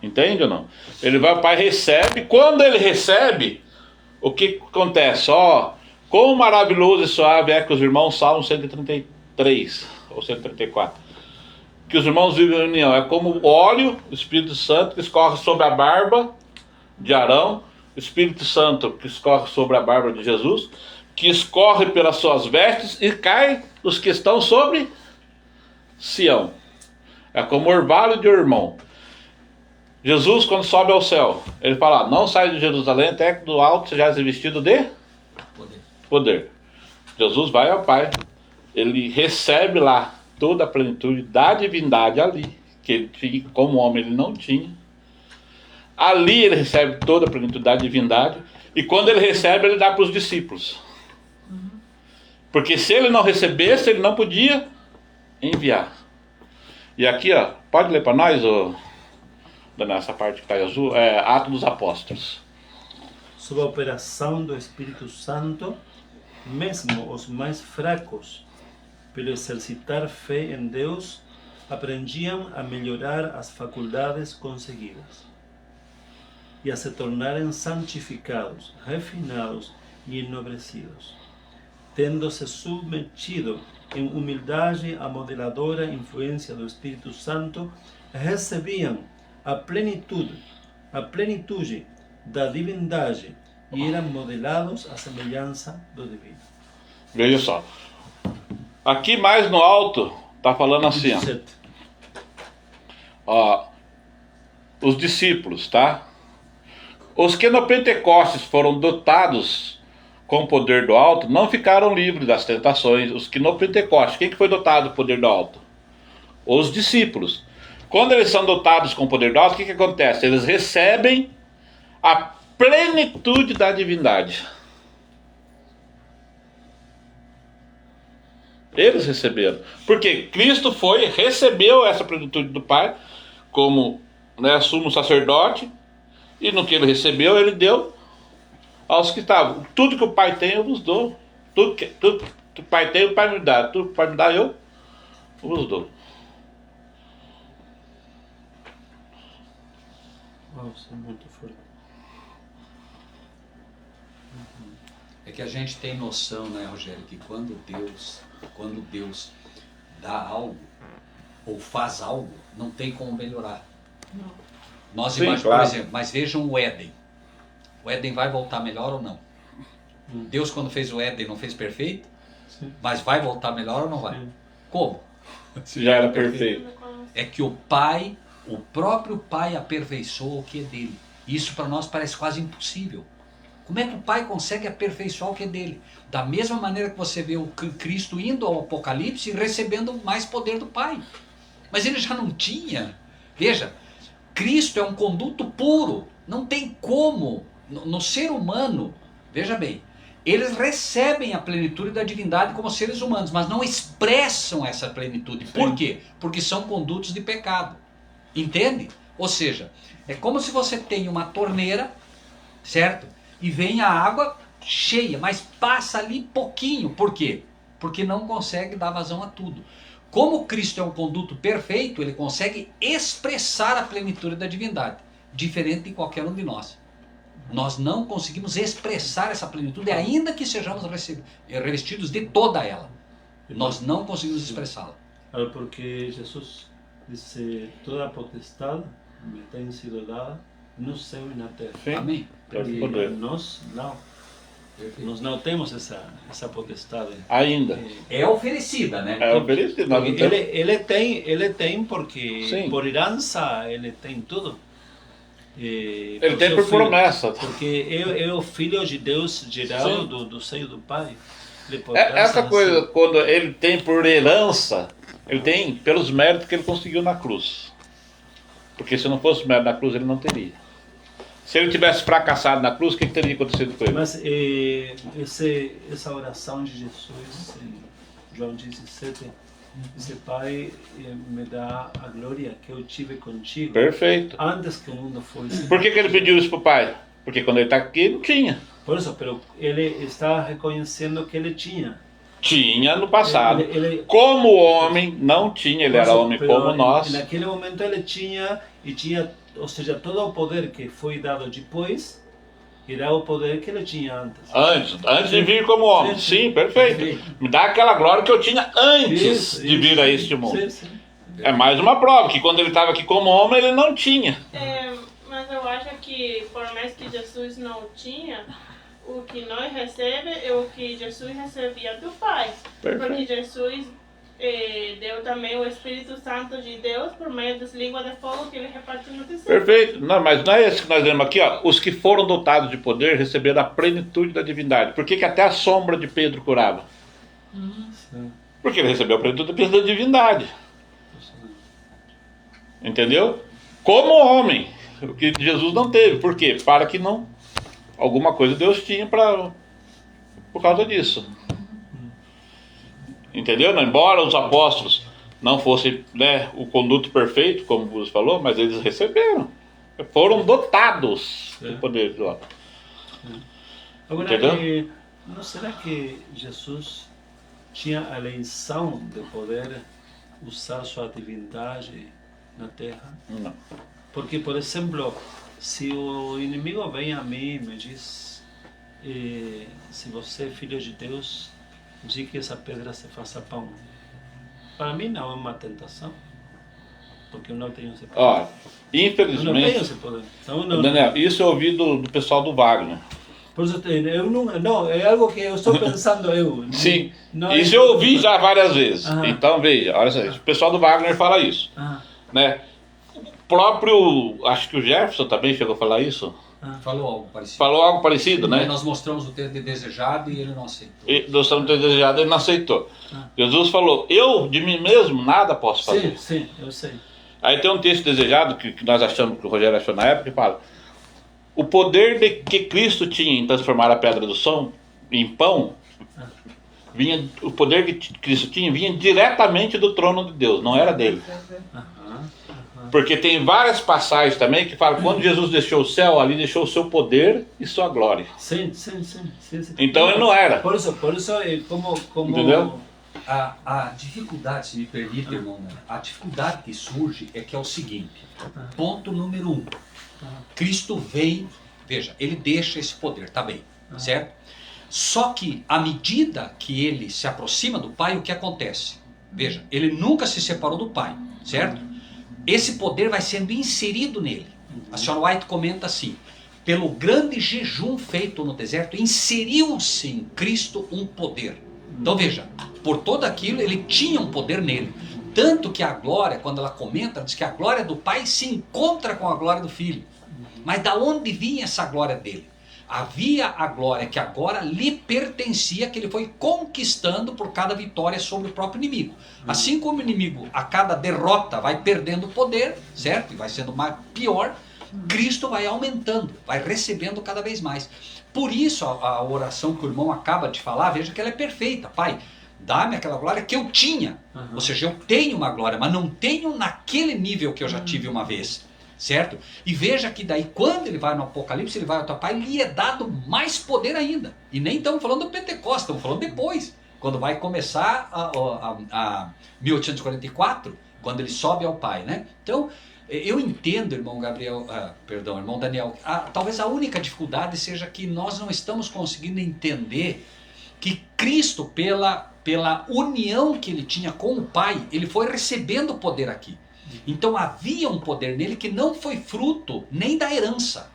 Entende ou não? Ele vai ao Pai, recebe. Quando ele recebe, o que acontece? Ó, quão maravilhoso e suave é que os irmãos, Salmo 133 ou 134, que os irmãos vivem em união. É como o óleo, o Espírito Santo que escorre sobre a barba de Arão, o Espírito Santo que escorre sobre a barba de Jesus, que escorre pelas suas vestes e cai os que estão sobre Sião. É como o orvalho de Hermon. Jesus, quando sobe ao céu, ele fala, não sai de Jerusalém até que do alto seja revestido de poder. Jesus vai ao Pai, ele recebe lá toda a plenitude da divindade ali, que ele tinha, como homem ele não tinha. Ali ele recebe toda a plenitude da divindade, e quando ele recebe, ele dá para os discípulos. Porque se ele não recebesse, ele não podia enviar. E aqui, ó, pode ler para nós, nessa parte que está em azul, Atos dos Apóstolos. Sob a operação do Espírito Santo, mesmo os mais fracos, pelo exercitar fé em Deus, aprendiam a melhorar as faculdades conseguidas e a se tornarem santificados, refinados e enobrecidos, tendo-se submetido em humildade à modeladora influência do Espírito Santo, recebiam a plenitude da divindade e eram modelados à semelhança do divino. Veja só. Aqui mais no alto, está falando assim, ó. 17. Ó, os discípulos, tá? Os que no Pentecostes foram dotados com o poder do alto não ficaram livres das tentações. Os que no Pentecostes, quem que foi dotado do poder do alto? Os discípulos. Quando eles são dotados com o poder do alto, o que acontece? Eles recebem a plenitude da divindade. Eles receberam. Porque Cristo recebeu essa plenitude do Pai como, né, sumo sacerdote, e no que ele recebeu, ele deu aos que estavam. Tudo que o Pai tem, eu vos dou. Tudo que o Pai tem, o Pai me dá. Tudo que o Pai me dá, eu vos dou. Nossa, é muito forte. É que a gente tem noção, né, Rogério, que quando Deus dá algo ou faz algo, não tem como melhorar. Nós Sim, imaginamos, claro. por exemplo, mas vejam o Éden. O Éden vai voltar melhor ou não? Deus, quando fez o Éden, não fez perfeito? Sim. Mas vai voltar melhor ou não vai? Sim. Como? Já era perfeito. É que o Pai, o próprio Pai aperfeiçoa o que é dele. Isso para nós parece quase impossível. Como é que o Pai consegue aperfeiçoar o que é dele? Da mesma maneira que você vê o Cristo indo ao Apocalipse e recebendo mais poder do Pai. Mas ele já não tinha. Veja, Cristo é um conduto puro. Não tem como, no ser humano, veja bem, eles recebem a plenitude da divindade como seres humanos, mas não expressam essa plenitude. Sim. Por quê? Porque são condutos de pecado. Entende? Ou seja, é como se você tem uma torneira, certo? E vem a água cheia, mas passa ali pouquinho. Por quê? Porque não consegue dar vazão a tudo. Como Cristo é um conduto perfeito, ele consegue expressar a plenitude da divindade, diferente de qualquer um de nós. Nós não conseguimos expressar essa plenitude, ainda que sejamos revestidos de toda ela. Nós não conseguimos expressá-la. Porque Jesus disse: toda a potestade me tem sido dada no céu e na terra. Sim. Amém? Pode E poder. nós não temos essa potestade. Ainda. É oferecida, né? É oferecido. Nós não temos. Ele tem porque Sim. por herança ele tem tudo. Ele tem por promessa. Porque é o Filho de Deus gerado Sim. do seio do Pai. Ele por graça Essa coisa, nasceu. quando ele tem por herança, ele tem pelos méritos que ele conseguiu na cruz. Porque se não fosse o mérito da cruz, ele não teria. Se ele tivesse fracassado na cruz, o que teria acontecido com ele? Mas essa oração de Jesus em João 17, diz: Pai, me dá a glória que eu tive contigo Perfeito. antes que o mundo fosse. Por que ele pediu isso para o Pai? Porque quando ele está aqui, não tinha. Por isso, pero ele está reconhecendo que ele tinha. Tinha no passado. Ele- Como homem, não tinha. Ele era homem Pero como nós. Naquele momento ele tinha, ou seja, todo o poder que foi dado depois era o poder que ele tinha antes. Antes de vir como homem. Sim, perfeito. Me dá aquela glória que eu tinha antes Isso, de vir a isso. este mundo. Sim, sim. É mais uma prova, que quando ele estava aqui como homem, ele não tinha. Mas eu acho que por mais que Jesus não tinha, o que nós recebemos é o que Jesus recebia do Pai. Perfeito. Porque Jesus deu também o Espírito Santo de Deus por meio das línguas de fogo que ele repartiu no discípulo. Perfeito. Não, mas não é esse que nós lemos aqui, ó. Os que foram dotados de poder receberam a plenitude da divindade. Por que até a sombra de Pedro curava? Sim. Porque ele recebeu a plenitude da divindade. Entendeu? Como homem. O que Jesus não teve. Por quê? Para que não... Alguma coisa Deus tinha por causa disso. Entendeu? Embora os apóstolos não fossem, né, o conduto perfeito, como você falou, mas eles receberam. Foram dotados do poder de lá. Agora, Entendeu? não será que Jesus tinha a eleição de poder usar sua divindade na Terra? Não. Porque, por exemplo, se o inimigo vem a mim e me diz, se você é filho de Deus, diz que essa pedra se faça pão. Para mim não é uma tentação, porque eu não tenho esse poder. Ó, Eu não tenho infelizmente, esse poder. Então, não, Daniel, isso eu ouvi do pessoal do Wagner. por isso, eu não, é algo que eu estou pensando eu. Sim, Não é- isso eu ouvi já várias vezes. Aham. Então veja, olha só, o pessoal do Wagner fala isso, Ah, né? O próprio, acho que o Jefferson também chegou a falar isso. Falou algo parecido. Falou algo parecido, né? Nós mostramos o texto de desejado e ele não aceitou. E nós estamos desejado, ele não aceitou. Jesus falou, eu de mim mesmo nada posso fazer. sim, eu sei. Aí tem um texto desejado que nós achamos, que o Rogério achou na época, que fala: o poder que Cristo tinha em transformar a pedra do som em pão, o poder que Cristo tinha vinha diretamente do trono de Deus, não era dele. Porque tem várias passagens também que falam que quando Jesus deixou o céu, ali deixou o seu poder e sua glória. Sim. Então ele não era. Por isso, como Entendeu? A dificuldade, se me permite, irmão, né? A dificuldade que surge é que é o seguinte, ponto número 1, Cristo vem, veja, ele deixa esse poder, tá bem, certo? Só que à medida que ele se aproxima do Pai, o que acontece? Veja, ele nunca se separou do Pai, certo? Esse poder vai sendo inserido nele. A senhora White comenta assim: pelo grande jejum feito no deserto, inseriu-se em Cristo um poder. Então veja, por todo aquilo ele tinha um poder nele. Tanto que a glória, quando ela comenta, diz que a glória do Pai se encontra com a glória do Filho. Mas da onde vinha essa glória dele? Havia a glória que agora lhe pertencia, que ele foi conquistando por cada vitória sobre o próprio inimigo. Assim como o inimigo, a cada derrota, vai perdendo poder, certo? E vai sendo pior, Cristo vai aumentando, vai recebendo cada vez mais. Por isso a oração que o irmão acaba de falar, veja que ela é perfeita. Pai, dá-me aquela glória que eu tinha. Ou seja, eu tenho uma glória, mas não tenho naquele nível que eu já tive uma vez. Certo? E veja que daí quando ele vai no Apocalipse, ele vai ao teu Pai, lhe é dado mais poder ainda. E nem estamos falando do Pentecostes, estamos falando depois. Quando vai começar a 1844, quando ele sobe ao Pai, né? Então, eu entendo, irmão irmão Daniel, talvez a única dificuldade seja que nós não estamos conseguindo entender que Cristo, pela união que ele tinha com o Pai, ele foi recebendo poder aqui. Então havia um poder nele que não foi fruto nem da herança,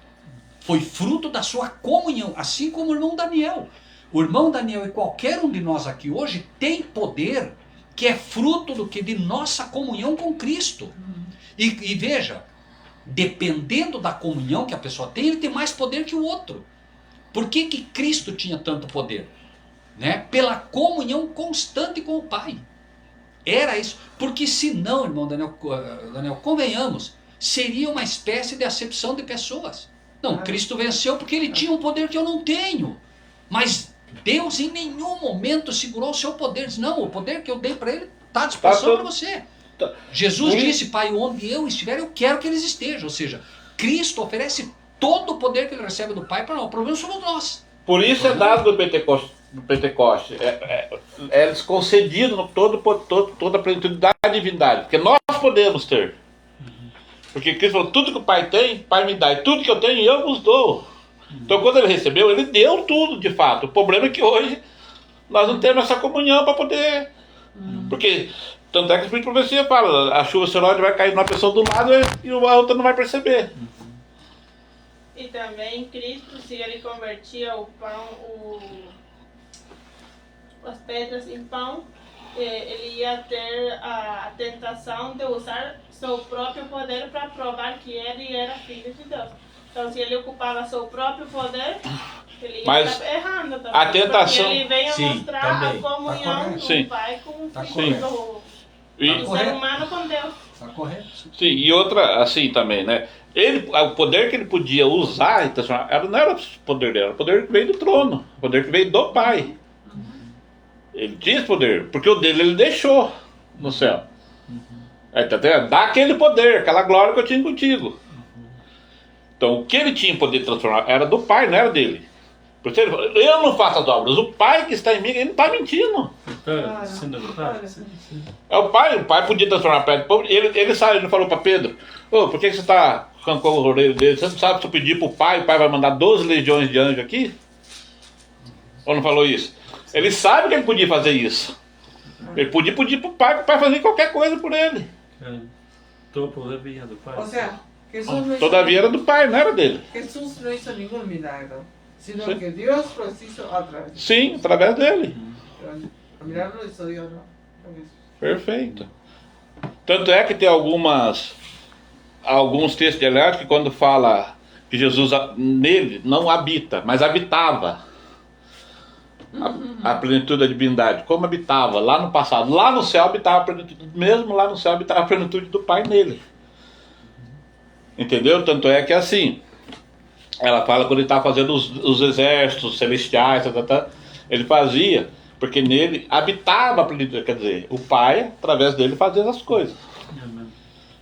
foi fruto da sua comunhão, assim como o irmão Daniel. O irmão Daniel e qualquer um de nós aqui hoje tem poder que é fruto de nossa comunhão com Cristo. E veja, dependendo da comunhão que a pessoa tem, ele tem mais poder que o outro. Por que Cristo tinha tanto poder? Né? Pela comunhão constante com o Pai. Era isso, porque senão, irmão Daniel, convenhamos, seria uma espécie de acepção de pessoas. Não, Cristo venceu porque ele tinha um poder que eu não tenho. Mas Deus em nenhum momento segurou o seu poder. Diz, não, o poder que eu dei para ele está à disposição para você. Jesus disse, Pai, onde eu estiver, eu quero que eles estejam. Ou seja, Cristo oferece todo o poder que ele recebe do Pai para nós. O problema somos nós. Por isso é dado do Pentecoste, é concedido toda a plenitude da divindade, porque nós podemos ter. Porque Cristo falou, tudo que o Pai tem, o Pai me dá, e tudo que eu tenho, eu vos dou. Então quando ele recebeu, ele deu tudo de fato. O problema é que hoje nós não temos essa comunhão para poder... Porque, tanto é que a Espírito de Profecia fala, a chuva celeste vai cair numa pessoa do lado e a outra não vai perceber. E também Cristo, se ele convertia o pão, as pedras em pão, ele ia ter a tentação de usar seu próprio poder para provar que ele era filho de Deus. Então, se ele ocupava seu próprio poder, ele ia estar errando também. A tentação... Porque ele veio mostrar também. a comunhão do Pai com o Filho, do ser humano com Deus. Está correto. Sim, e outra, assim também, né? O poder que ele podia usar, não era o poder dele, era o poder que veio do trono, o poder que veio do Pai. Ele tinha esse poder, porque o dele ele deixou no céu. Tá entendendo? Dá aquele poder, aquela glória que eu tinha contigo. Então o que ele tinha poder de transformar era do Pai, não era dele. Por isso ele falou, eu não faço as obras, o Pai que está em mim, ele não está mentindo. Está sendo verdade. Sim. É o Pai podia transformar pedra em pão. Ele sabe, ele falou para Pedro, por que você está arrancando o orelho dele? Você não sabe se eu pedir para o Pai vai mandar 12 legiões de anjos aqui? Ou não falou isso? Ele sabe que ele podia fazer isso. Ele podia pedir para o Pai fazer qualquer coisa por ele. Todo poder vinha do Pai. O sea, Jesús no hizo, Todavia era do Pai, não era dele. Jesús no hizo ningún milagro, sino Sí. que Dios los hizo a través de Sim, através dele. O milagro lo hizo Dios, ¿no? Perfeito. Tanto é que tem alguns textos de Helécio que quando fala que Jesus nele não habita, mas habitava a plenitude da divindade, como habitava lá no passado, lá no céu habitava a plenitude, mesmo lá no céu habitava a plenitude do Pai nele. Entendeu? Tanto é que assim, ela fala quando ele estava fazendo os exércitos celestiais, ele fazia, porque nele habitava a plenitude, quer dizer, o Pai, através dele, fazia as coisas. Amém.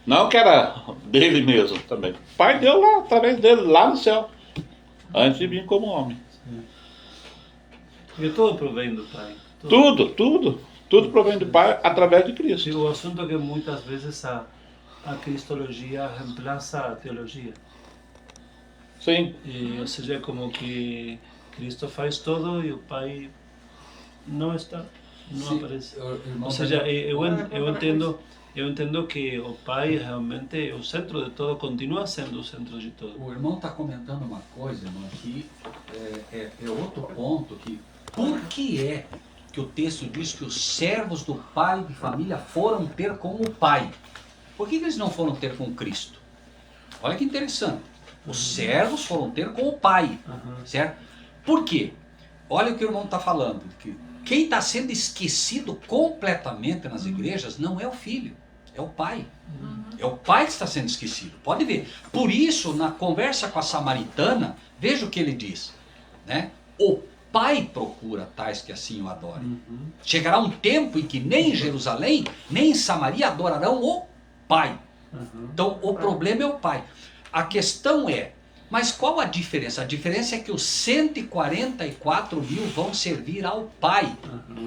Não que era dele mesmo também. O Pai deu lá, através dele, lá no céu, antes de vir como homem. E todo provém do Pai. Tudo provém do Pai através de Cristo. E o assunto é que muitas vezes a cristologia reemplaça a teologia. Sim, Ou seja, como que Cristo faz tudo e o Pai não está, não Sim, aparece. irmão, Ou seja, eu entendo que o Pai realmente é o centro de todo, continua sendo o centro de tudo. o irmão está comentando uma coisa, irmão, que é outro ponto, que por que é que o texto diz que os servos do pai de família foram ter com o Pai? Por que eles não foram ter com Cristo? Olha que interessante. Os servos foram ter com o Pai, certo? Por quê? Olha o que o irmão está falando, que quem está sendo esquecido completamente nas igrejas não é o filho, é o pai. É o pai que está sendo esquecido. Pode ver. Por isso, na conversa com a samaritana, veja o que ele diz, né? O pai procura tais que assim o adorem. Chegará um tempo em que nem em Jerusalém, nem em Samaria adorarão o Pai. Então, o problema é o Pai. A questão é, mas qual a diferença? A diferença é que os 144 mil vão servir ao Pai.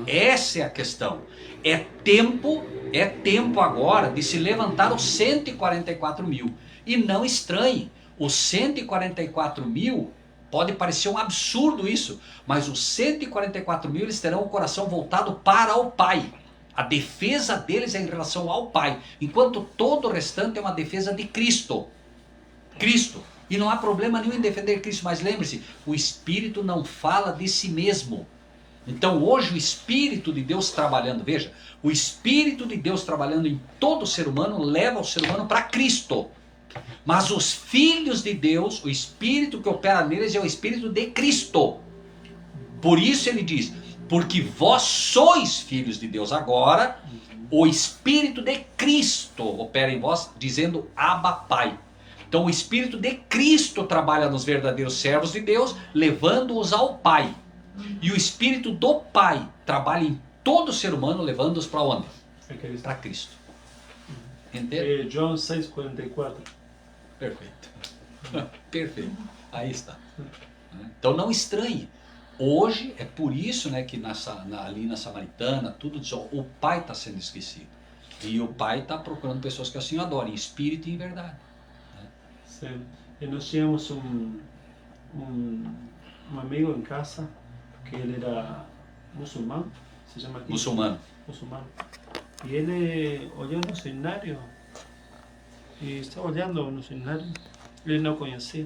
Essa é a questão. É tempo agora de se levantar os 144 mil. E não estranhe, os 144 mil, pode parecer um absurdo isso, mas os 144 mil eles terão o coração voltado para o Pai. A defesa deles é em relação ao Pai, enquanto todo o restante é uma defesa de Cristo. Cristo. E não há problema nenhum em defender Cristo, mas lembre-se, o Espírito não fala de si mesmo. Então hoje o Espírito de Deus trabalhando, veja, o Espírito de Deus trabalhando em todo ser humano leva o ser humano para Cristo. Mas os filhos de Deus, o Espírito que opera neles é o Espírito de Cristo. Por isso ele diz, porque vós sois filhos de Deus. Agora, o Espírito de Cristo opera em vós, dizendo Abba Pai. Então o Espírito de Cristo trabalha nos verdadeiros servos de Deus, levando-os ao Pai. E o Espírito do Pai trabalha em todo ser humano, levando-os para onde? Para Cristo. Entende? João 6,44. Perfeito. Perfeito. Aí está. Então não estranhe. Hoje é por isso, né, que ali na Samaritana, tudo diz, o Pai está sendo esquecido. E o Pai está procurando pessoas que assim o adorem, em espírito e em verdade. Sim. E nós tínhamos um amigo em casa, que ele era muçulmano, se chama aqui? Muçulmano. E ele olhou no cenário, e estava olhando no cenário, ele não conhecia.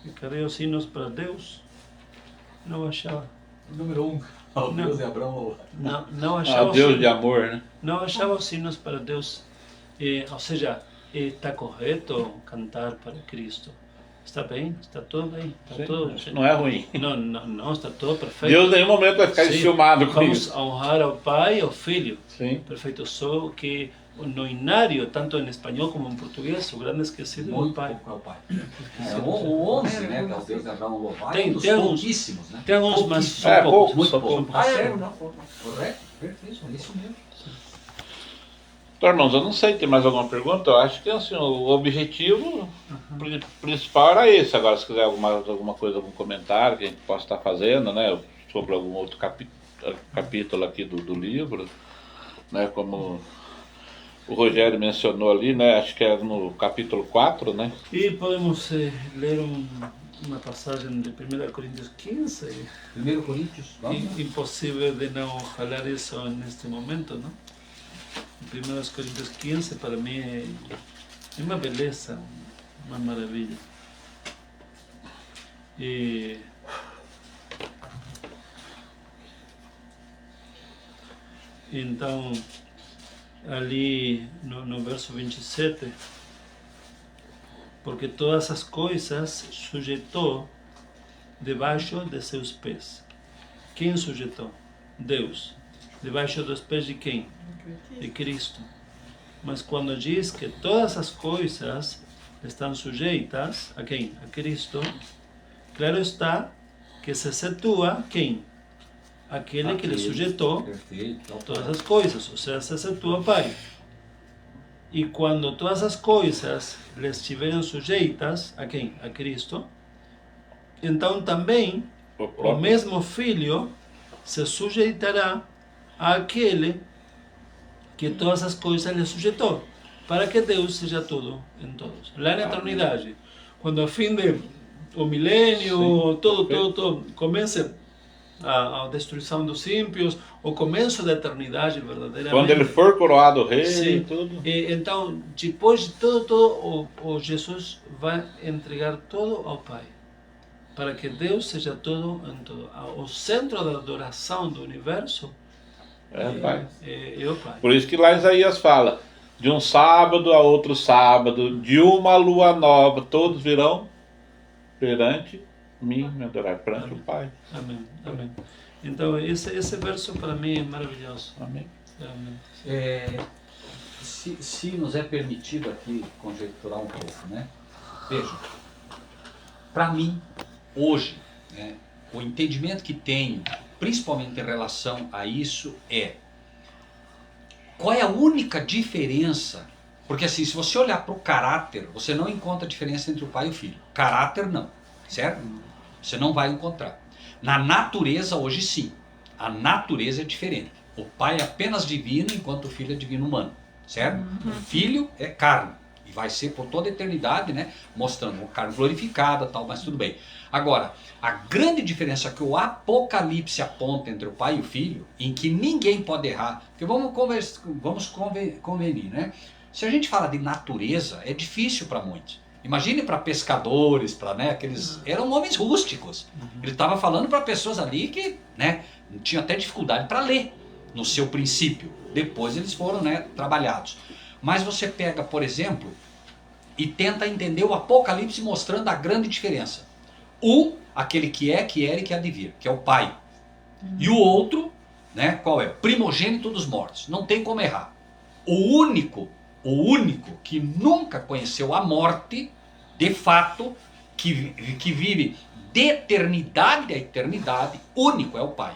E cadê os sinos para Deus? Não achava. Número 1. Ao Deus de Abraão. Não achava. Deus de amor, né? Não achava os sinos para Deus. Ou seja, está correto cantar para Cristo. Está bem, está tudo bem. Está tudo, não é ruim. Não, está tudo perfeito. Deus em nenhum momento vai ficar enciumado com Vamos isso. honrar ao Pai e ao Filho. Sim. Perfeito. Só que no inário, tanto em espanhol como em português, o grande esquecido é o Muito Pai. pouco é o Pai. O 11, né, que é o Deus de Abraão louvado, é um dos Tem alguns- pouquíssimos, né? Tem alguns, mas Pouquíssimos. são poucos. poucos, Muito são pouco. poucos. Ah, é Certo? uma forma. Correto, perfeito, é isso mesmo. Então, irmãos, eu não sei, tem mais alguma pergunta? Eu acho que assim, o objetivo principal era esse. Agora, se quiser alguma coisa, algum comentário que a gente possa estar fazendo, né, sobre algum outro capítulo aqui do livro, né, como o Rogério mencionou ali, né, acho que era no capítulo 4, né? E podemos ler uma passagem de 1 Coríntios 15. 1 Coríntios, vamos. Impossível de não falar isso neste momento, não? 1 Coríntios 15 para mim é uma beleza, uma maravilha. E então, ali no verso 27, porque todas as coisas sujeitou debaixo de seus pés. Quem sujeitou? Deus. Debaixo dos pés de quem? De Cristo. Mas quando diz que todas as coisas estão sujeitas a quem? A Cristo, claro está que se situa quem? Aquele que lhe sujeitou Perfeito. todas as coisas, ou seja, se situa o Pai. E quando todas as coisas lhe estiverem sujeitas a quem? A Cristo, então também o mesmo Filho se sujeitará àquele que todas as coisas lhe sujeitou, para que Deus seja tudo em todos. Lá na eternidade, quando a fim do milênio, todo comece a destruição dos ímpios, o começo da eternidade verdadeiramente. Quando ele for coroado rei Sim. e tudo. E, então, depois de tudo, o Jesus vai entregar tudo ao Pai, para que Deus seja tudo em tudo. O centro da adoração do universo Pai. é o Pai. Por isso que lá Isaías fala, de um sábado a outro sábado, de uma lua nova, todos virão perante mim, me adorar, perante o Pai. Amém, amém. Então, esse verso para mim é maravilhoso. Amém. Realmente. Se nos é permitido aqui conjecturar um pouco, né? Veja, para mim, hoje, né, o entendimento que tenho, principalmente em relação a isso, é qual é a única diferença? Porque assim, se você olhar para o caráter, você não encontra diferença entre o pai e o filho. Caráter não, certo? Você não vai encontrar. Na natureza, hoje sim. A natureza é diferente. O pai é apenas divino, enquanto o filho é divino humano, certo? O filho é carne. E vai ser por toda a eternidade, né? Mostrando uma carne glorificada, tal, mas tudo bem. Agora, a grande diferença que o Apocalipse aponta entre o pai e o filho, em que ninguém pode errar, porque vamos convenir, né? Se a gente fala de natureza, é difícil para muitos. Imagine para pescadores, para, né, aqueles... Eram homens rústicos. Ele estava falando para pessoas ali que, né, tinham até dificuldade para ler, no seu princípio. Depois eles foram, né, trabalhados. Mas você pega, por exemplo, e tenta entender o Apocalipse mostrando a grande diferença. Um, aquele que é, que era e que há de vir, que é o Pai. E o outro, né, qual é? Primogênito dos mortos. Não tem como errar. O único que nunca conheceu a morte, de fato, que vive de eternidade a eternidade, único é o Pai.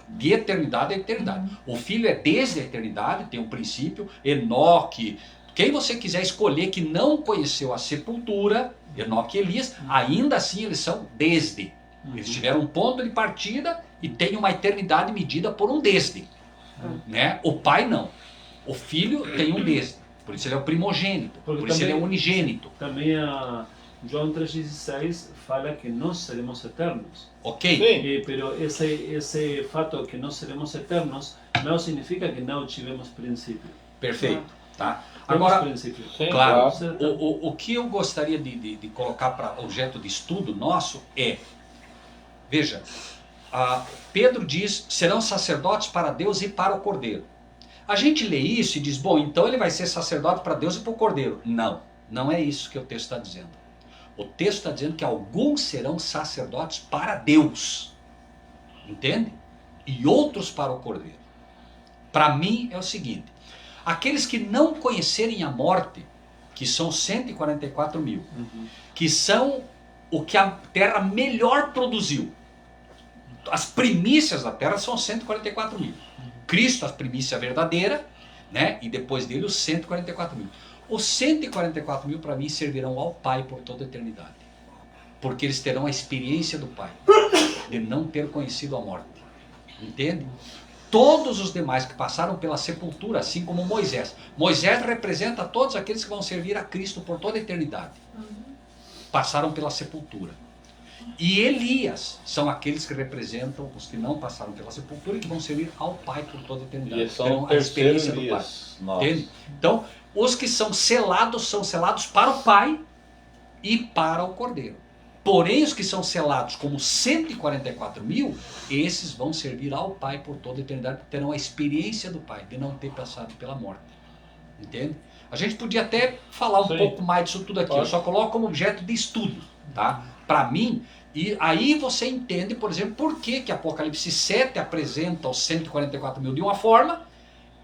De eternidade a eternidade. O Filho é desde a eternidade, tem um princípio, Enoque, quem você quiser escolher que não conheceu a sepultura, Enoque e Elias, ainda assim eles são desde. Eles tiveram um ponto de partida e tem uma eternidade medida por um desde. Né? O Pai não. O Filho tem um desde. Por isso ele é o primogênito. Por isso ele é o unigênito. Também a João 3,16 fala que nós seremos eternos. Ok? Sim. Pero esse fato que nós seremos eternos não significa que não tivemos princípio. Perfeito. Tá? Temos Agora, princípio. Sim, claro, claro. o que eu gostaria de colocar para objeto de estudo nosso é, veja, Pedro diz, serão sacerdotes para Deus e para o Cordeiro. A gente lê isso e diz, bom, então ele vai ser sacerdote para Deus e para o Cordeiro. Não, não é isso que o texto está dizendo. O texto está dizendo que alguns serão sacerdotes para Deus, entende? E outros para o Cordeiro. Para mim é o seguinte, Aqueles que não conhecerem a morte, que são 144 mil, que são o que a terra melhor produziu. As primícias da terra são 144 mil. Cristo, a primícia verdadeira, né? E depois dele os 144 mil. Os 144 mil para mim servirão ao Pai por toda a eternidade. Porque eles terão a experiência do Pai, de não ter conhecido a morte. Entende? Todos os demais que passaram pela sepultura, assim como Moisés. Moisés representa todos aqueles que vão servir a Cristo por toda a eternidade. Passaram pela sepultura. E Elias são aqueles que representam os que não passaram pela sepultura e que vão servir ao Pai por toda a eternidade. E são Terão a experiência do Pai. Entende? Então, os que são selados para o Pai e para o Cordeiro. Porém, os que são selados como 144 mil, esses vão servir ao Pai por toda a eternidade, terão a experiência do Pai, de não ter passado pela morte. Entende? A gente podia até falar um pouco mais disso tudo aqui, eu só coloco como objeto de estudo, tá? Para mim, e aí você entende, por exemplo, por que Apocalipse 7 apresenta os 144 mil de uma forma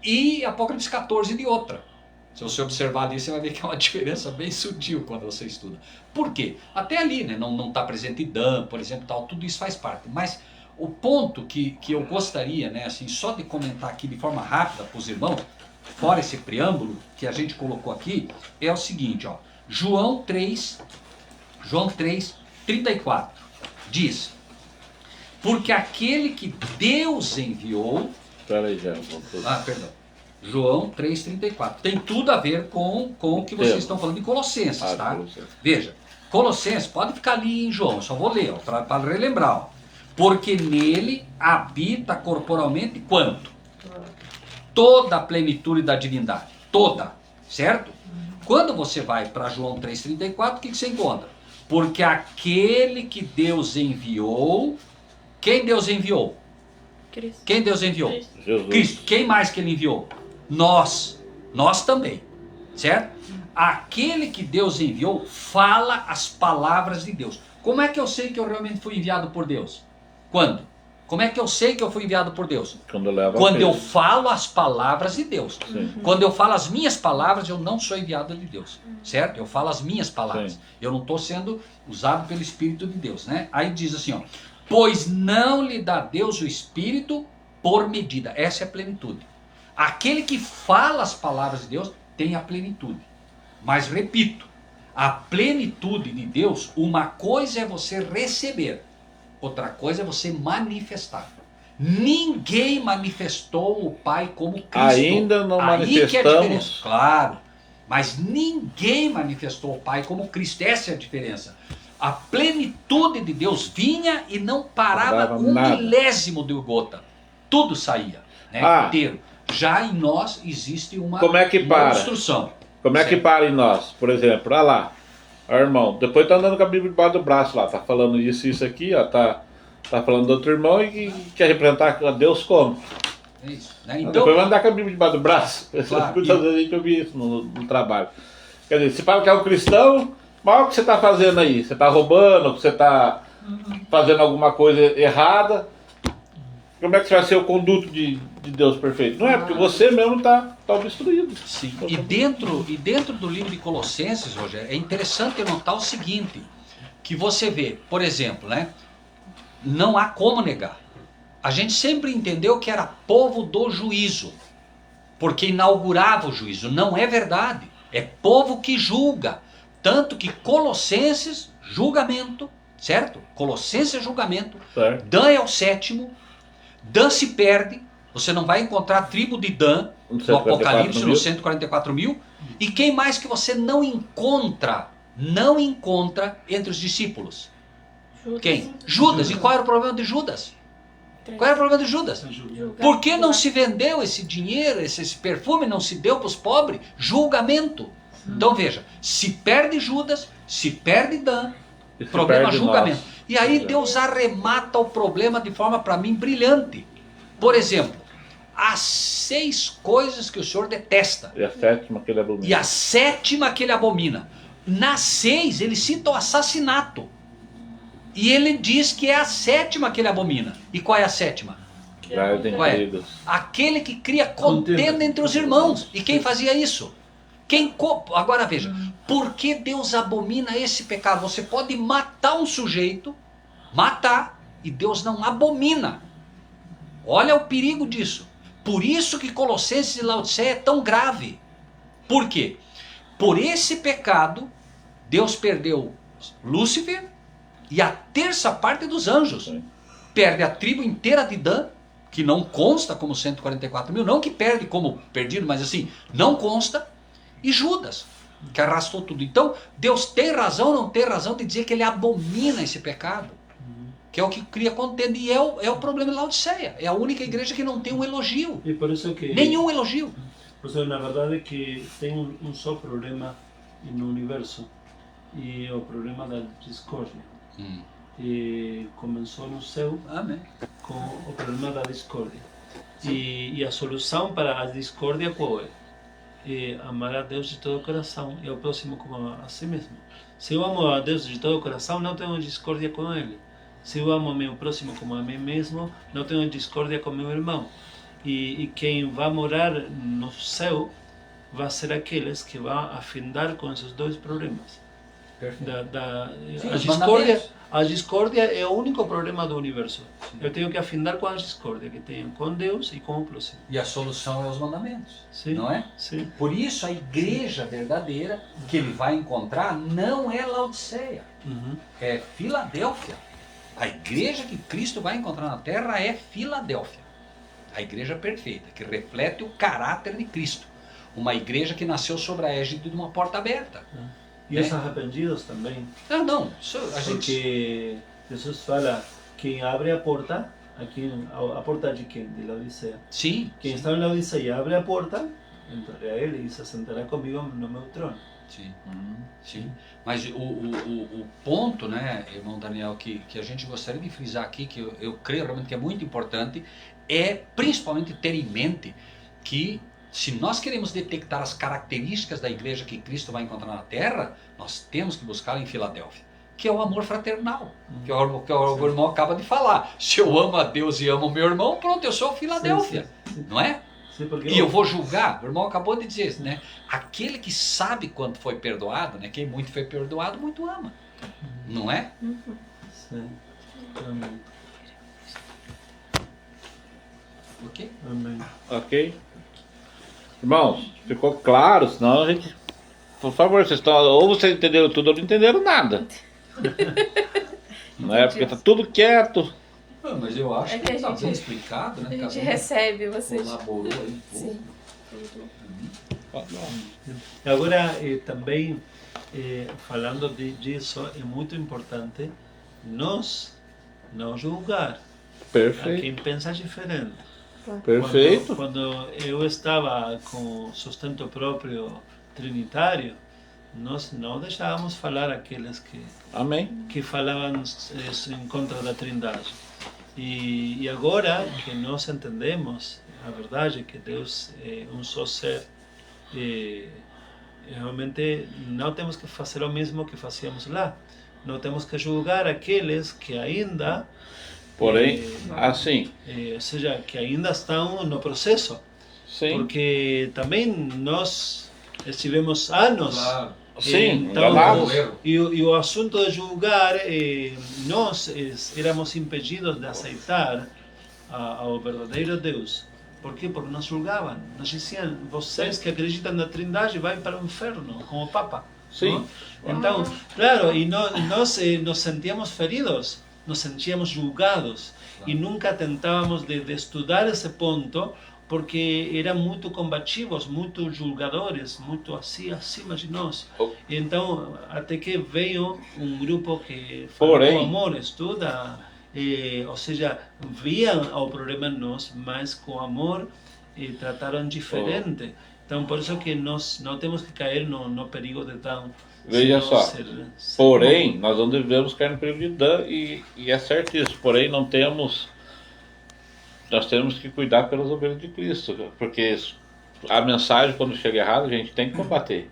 e Apocalipse 14 de outra. Se você observar ali, você vai ver que é uma diferença bem sutil quando você estuda. Por quê? Até ali, né, não está presente Dan, por exemplo, tal, tudo isso faz parte. Mas o ponto que eu gostaria, né, assim, só de comentar aqui de forma rápida para os irmãos, fora esse preâmbulo que a gente colocou aqui, é o seguinte, ó, João 3, 34, diz, porque aquele que Deus enviou... Peraí, já. Perdão. João 3,34. Tem tudo a ver com o que vocês estão falando de Colossenses, tá? Veja, Colossenses, pode ficar ali em João, só vou ler, para relembrar. Ó. Porque nele habita corporalmente quanto? Toda a plenitude da divindade. Toda, certo? Quando você vai para João 3,34, o que você encontra? Porque aquele que Deus enviou... Quem Deus enviou? Cristo. Quem Deus enviou? Jesus. Cristo. Quem mais que ele enviou? Nós também, certo? Aquele que Deus enviou fala as palavras de Deus. Como é que eu sei que eu realmente fui enviado por Deus? Quando? Como é que eu sei que eu fui enviado por Deus? Quando eu falo as palavras de Deus. Sim. Quando eu falo as minhas palavras, eu não sou enviado de Deus, certo? Eu falo as minhas palavras. Sim. Eu não estou sendo usado pelo Espírito de Deus, né? Aí diz assim, ó, pois não lhe dá Deus o Espírito por medida. Essa é a plenitude. Aquele que fala as palavras de Deus tem a plenitude. Mas repito, a plenitude de Deus, uma coisa é você receber, outra coisa é você manifestar. Ninguém manifestou o Pai como Cristo. Ainda não manifestamos. Que é a diferença. Claro, mas ninguém manifestou o Pai como Cristo. Essa é a diferença. A plenitude de Deus vinha e não parava um milésimo de gota. Tudo saía, né, inteiro. Já em nós existe uma obstrução. Como é que para em nós? Por exemplo, olha lá, ó, irmão, depois tá andando com a Bíblia debaixo do braço lá, tá falando isso aqui, ó, tá falando do outro irmão e quer representar a Deus como? É isso, né? Então, depois vai andar com a Bíblia debaixo do braço. Claro, muitas vezes a gente ouve isso no trabalho. Quer dizer, se fala que é um cristão, mas o que você está fazendo aí? Você está roubando, você está fazendo alguma coisa errada? Como é que você vai ser o conduto de Deus perfeito? Não é, porque você mesmo está obstruído. Sim. E dentro do livro de Colossenses, Rogério, é interessante notar o seguinte, que você vê, por exemplo, né, não há como negar. A gente sempre entendeu que era povo do juízo, porque inaugurava o juízo. Não é verdade. É povo que julga. Tanto que Colossenses, julgamento, certo? Colossenses é julgamento. Certo. Dan é o sétimo. Dan se perde. Você não vai encontrar a tribo de Dan no Apocalipse, nos 144 mil. E quem mais que você não encontra entre os discípulos? Judas. Quem? Judas. E qual era o problema de Judas? Qual era o problema de Judas? Por que não se vendeu esse dinheiro, esse perfume, não se deu para os pobres? Julgamento. Então veja, se perde Judas, se perde Dan, problema julgamento. E aí Deus arremata o problema de forma, para mim, brilhante. Por exemplo, as 6 coisas que o Senhor detesta. E a sétima que ele abomina. E a sétima que ele abomina. Nas 6 ele cita o assassinato. E ele diz que é a sétima que ele abomina. E qual é a sétima? Traz intrigas. Aquele que cria contenda entre os irmãos. E quem fazia isso? Agora veja, por que Deus abomina esse pecado? Você pode matar um sujeito, matar, e Deus não abomina. Olha o perigo disso. Por isso que Colossenses e Laodiceia é tão grave. Por quê? Por esse pecado, Deus perdeu Lúcifer e a terça parte dos anjos. Perde a tribo inteira de Dan, que não consta como 144 mil, não que perde como perdido, mas assim, não consta, e Judas, que arrastou tudo. Então, Deus tem razão ou não tem razão de dizer que ele abomina esse pecado, que é o que cria contenda, e é o problema de Laodiceia. É a única igreja que não tem um elogio. E por isso que... Nenhum elogio. Por isso, na verdade, é que tem um só problema no universo, e é o problema da discórdia. E começou no céu Amém. com o problema da discórdia. E a solução para a discórdia qual é? É amar a Deus de todo o coração e ao próximo como a si mesmo. Se eu amo a Deus de todo o coração, não tenho discórdia com Ele. Se eu amo meu próximo como a mim mesmo, não tenho discórdia com meu irmão. E quem vai morar no céu vai ser aqueles que vão afindar com esses dois problemas. A discórdia é o único problema do universo. Eu tenho que afindar com a discórdia que tenho com Deus e com o próximo. E a solução é os mandamentos, Sim. não é? Sim. Por isso a igreja verdadeira que ele vai encontrar não é Laodiceia, é Filadélfia. A igreja que Cristo vai encontrar na terra é Filadélfia. A igreja perfeita, que reflete o caráter de Cristo. Uma igreja que nasceu sobre a égide de uma porta aberta. E os arrependidos também. Não, a gente... Porque Jesus fala, quem abre a porta, a porta de quem? De Laodiceia. Sim. Quem está em Laodiceia abre a porta, entrarei a ele e se sentará comigo no meu trono. Sim, sim. Mas o ponto, né, irmão Daniel, que a gente gostaria de frisar aqui, que eu creio realmente que é muito importante, é principalmente ter em mente que se nós queremos detectar as características da igreja que Cristo vai encontrar na terra, nós temos que buscar em Filadélfia, que é o amor fraternal, que o irmão acaba de falar. Se eu amo a Deus e amo o meu irmão, pronto, eu sou Filadélfia, sim. Não é? Sim, porque E eu vou julgar, o irmão acabou de dizer isso, né? Aquele que sabe quanto foi perdoado, né? Quem muito foi perdoado, muito ama, não é? Sim. Amém. Ok? Amém. Ok? Irmãos, ficou claro? Senão a gente... Por favor, ou vocês entenderam tudo ou não entenderam nada. Não é? Porque tá tudo quieto. Mas eu acho É que que a está gente- bem explicado, né? A gente Cada um recebe vocês. colaborou aí um pouco. Sim. Agora, também, falando disso, é muito importante nós não julgar a Perfeito. quem pensa diferente. Perfeito. Quando eu estava com sustento próprio trinitário, nós não deixávamos falar aqueles Amém. que falavam em contra da Trindade. E agora que nós entendemos a verdade que Deus é um só ser, realmente não temos que fazer o mesmo que fazíamos lá. Não temos que julgar aqueles que ainda, Porém, assim, ou seja, que ainda estão no processo. sim. Porque também nós estivemos anos. Claro. Sim, Então, enganados. e o assunto de julgar, nós éramos impedidos de aceitar ao verdadeiro Deus. Por quê? Porque nos julgavam. Nos diziam, vocês que acreditam na Trindade vão para o inferno, como o Papa. Sim. Não? Então, claro, e nós nos sentíamos feridos, nos sentíamos julgados. E nunca tentávamos de estudar esse ponto, porque eram muito combativos, muito julgadores, muito assim, acima de nós. Então, até que veio um grupo que falou Porém, com amor, estuda, ou seja, viam o problema em nós, mas com amor e trataram diferente. Então, por isso que nós não temos que cair no perigo de Dan. Veja senão só. Porém, nós não devemos cair no perigo de Dan, e é certo isso. Porém, nós temos que cuidar pelas ovelhas de Cristo, porque a mensagem, quando chega errada, a gente tem que combater.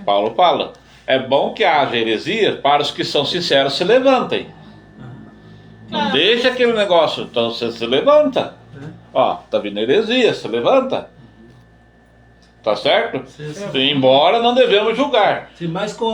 Paulo fala, é bom que haja heresia para os que são sinceros se levantem. Não deixa aquele negócio, então você se levanta. Ó, tá vindo heresia, se levanta. Tá certo? Sim, sim. Embora não devemos julgar. Sim, mas com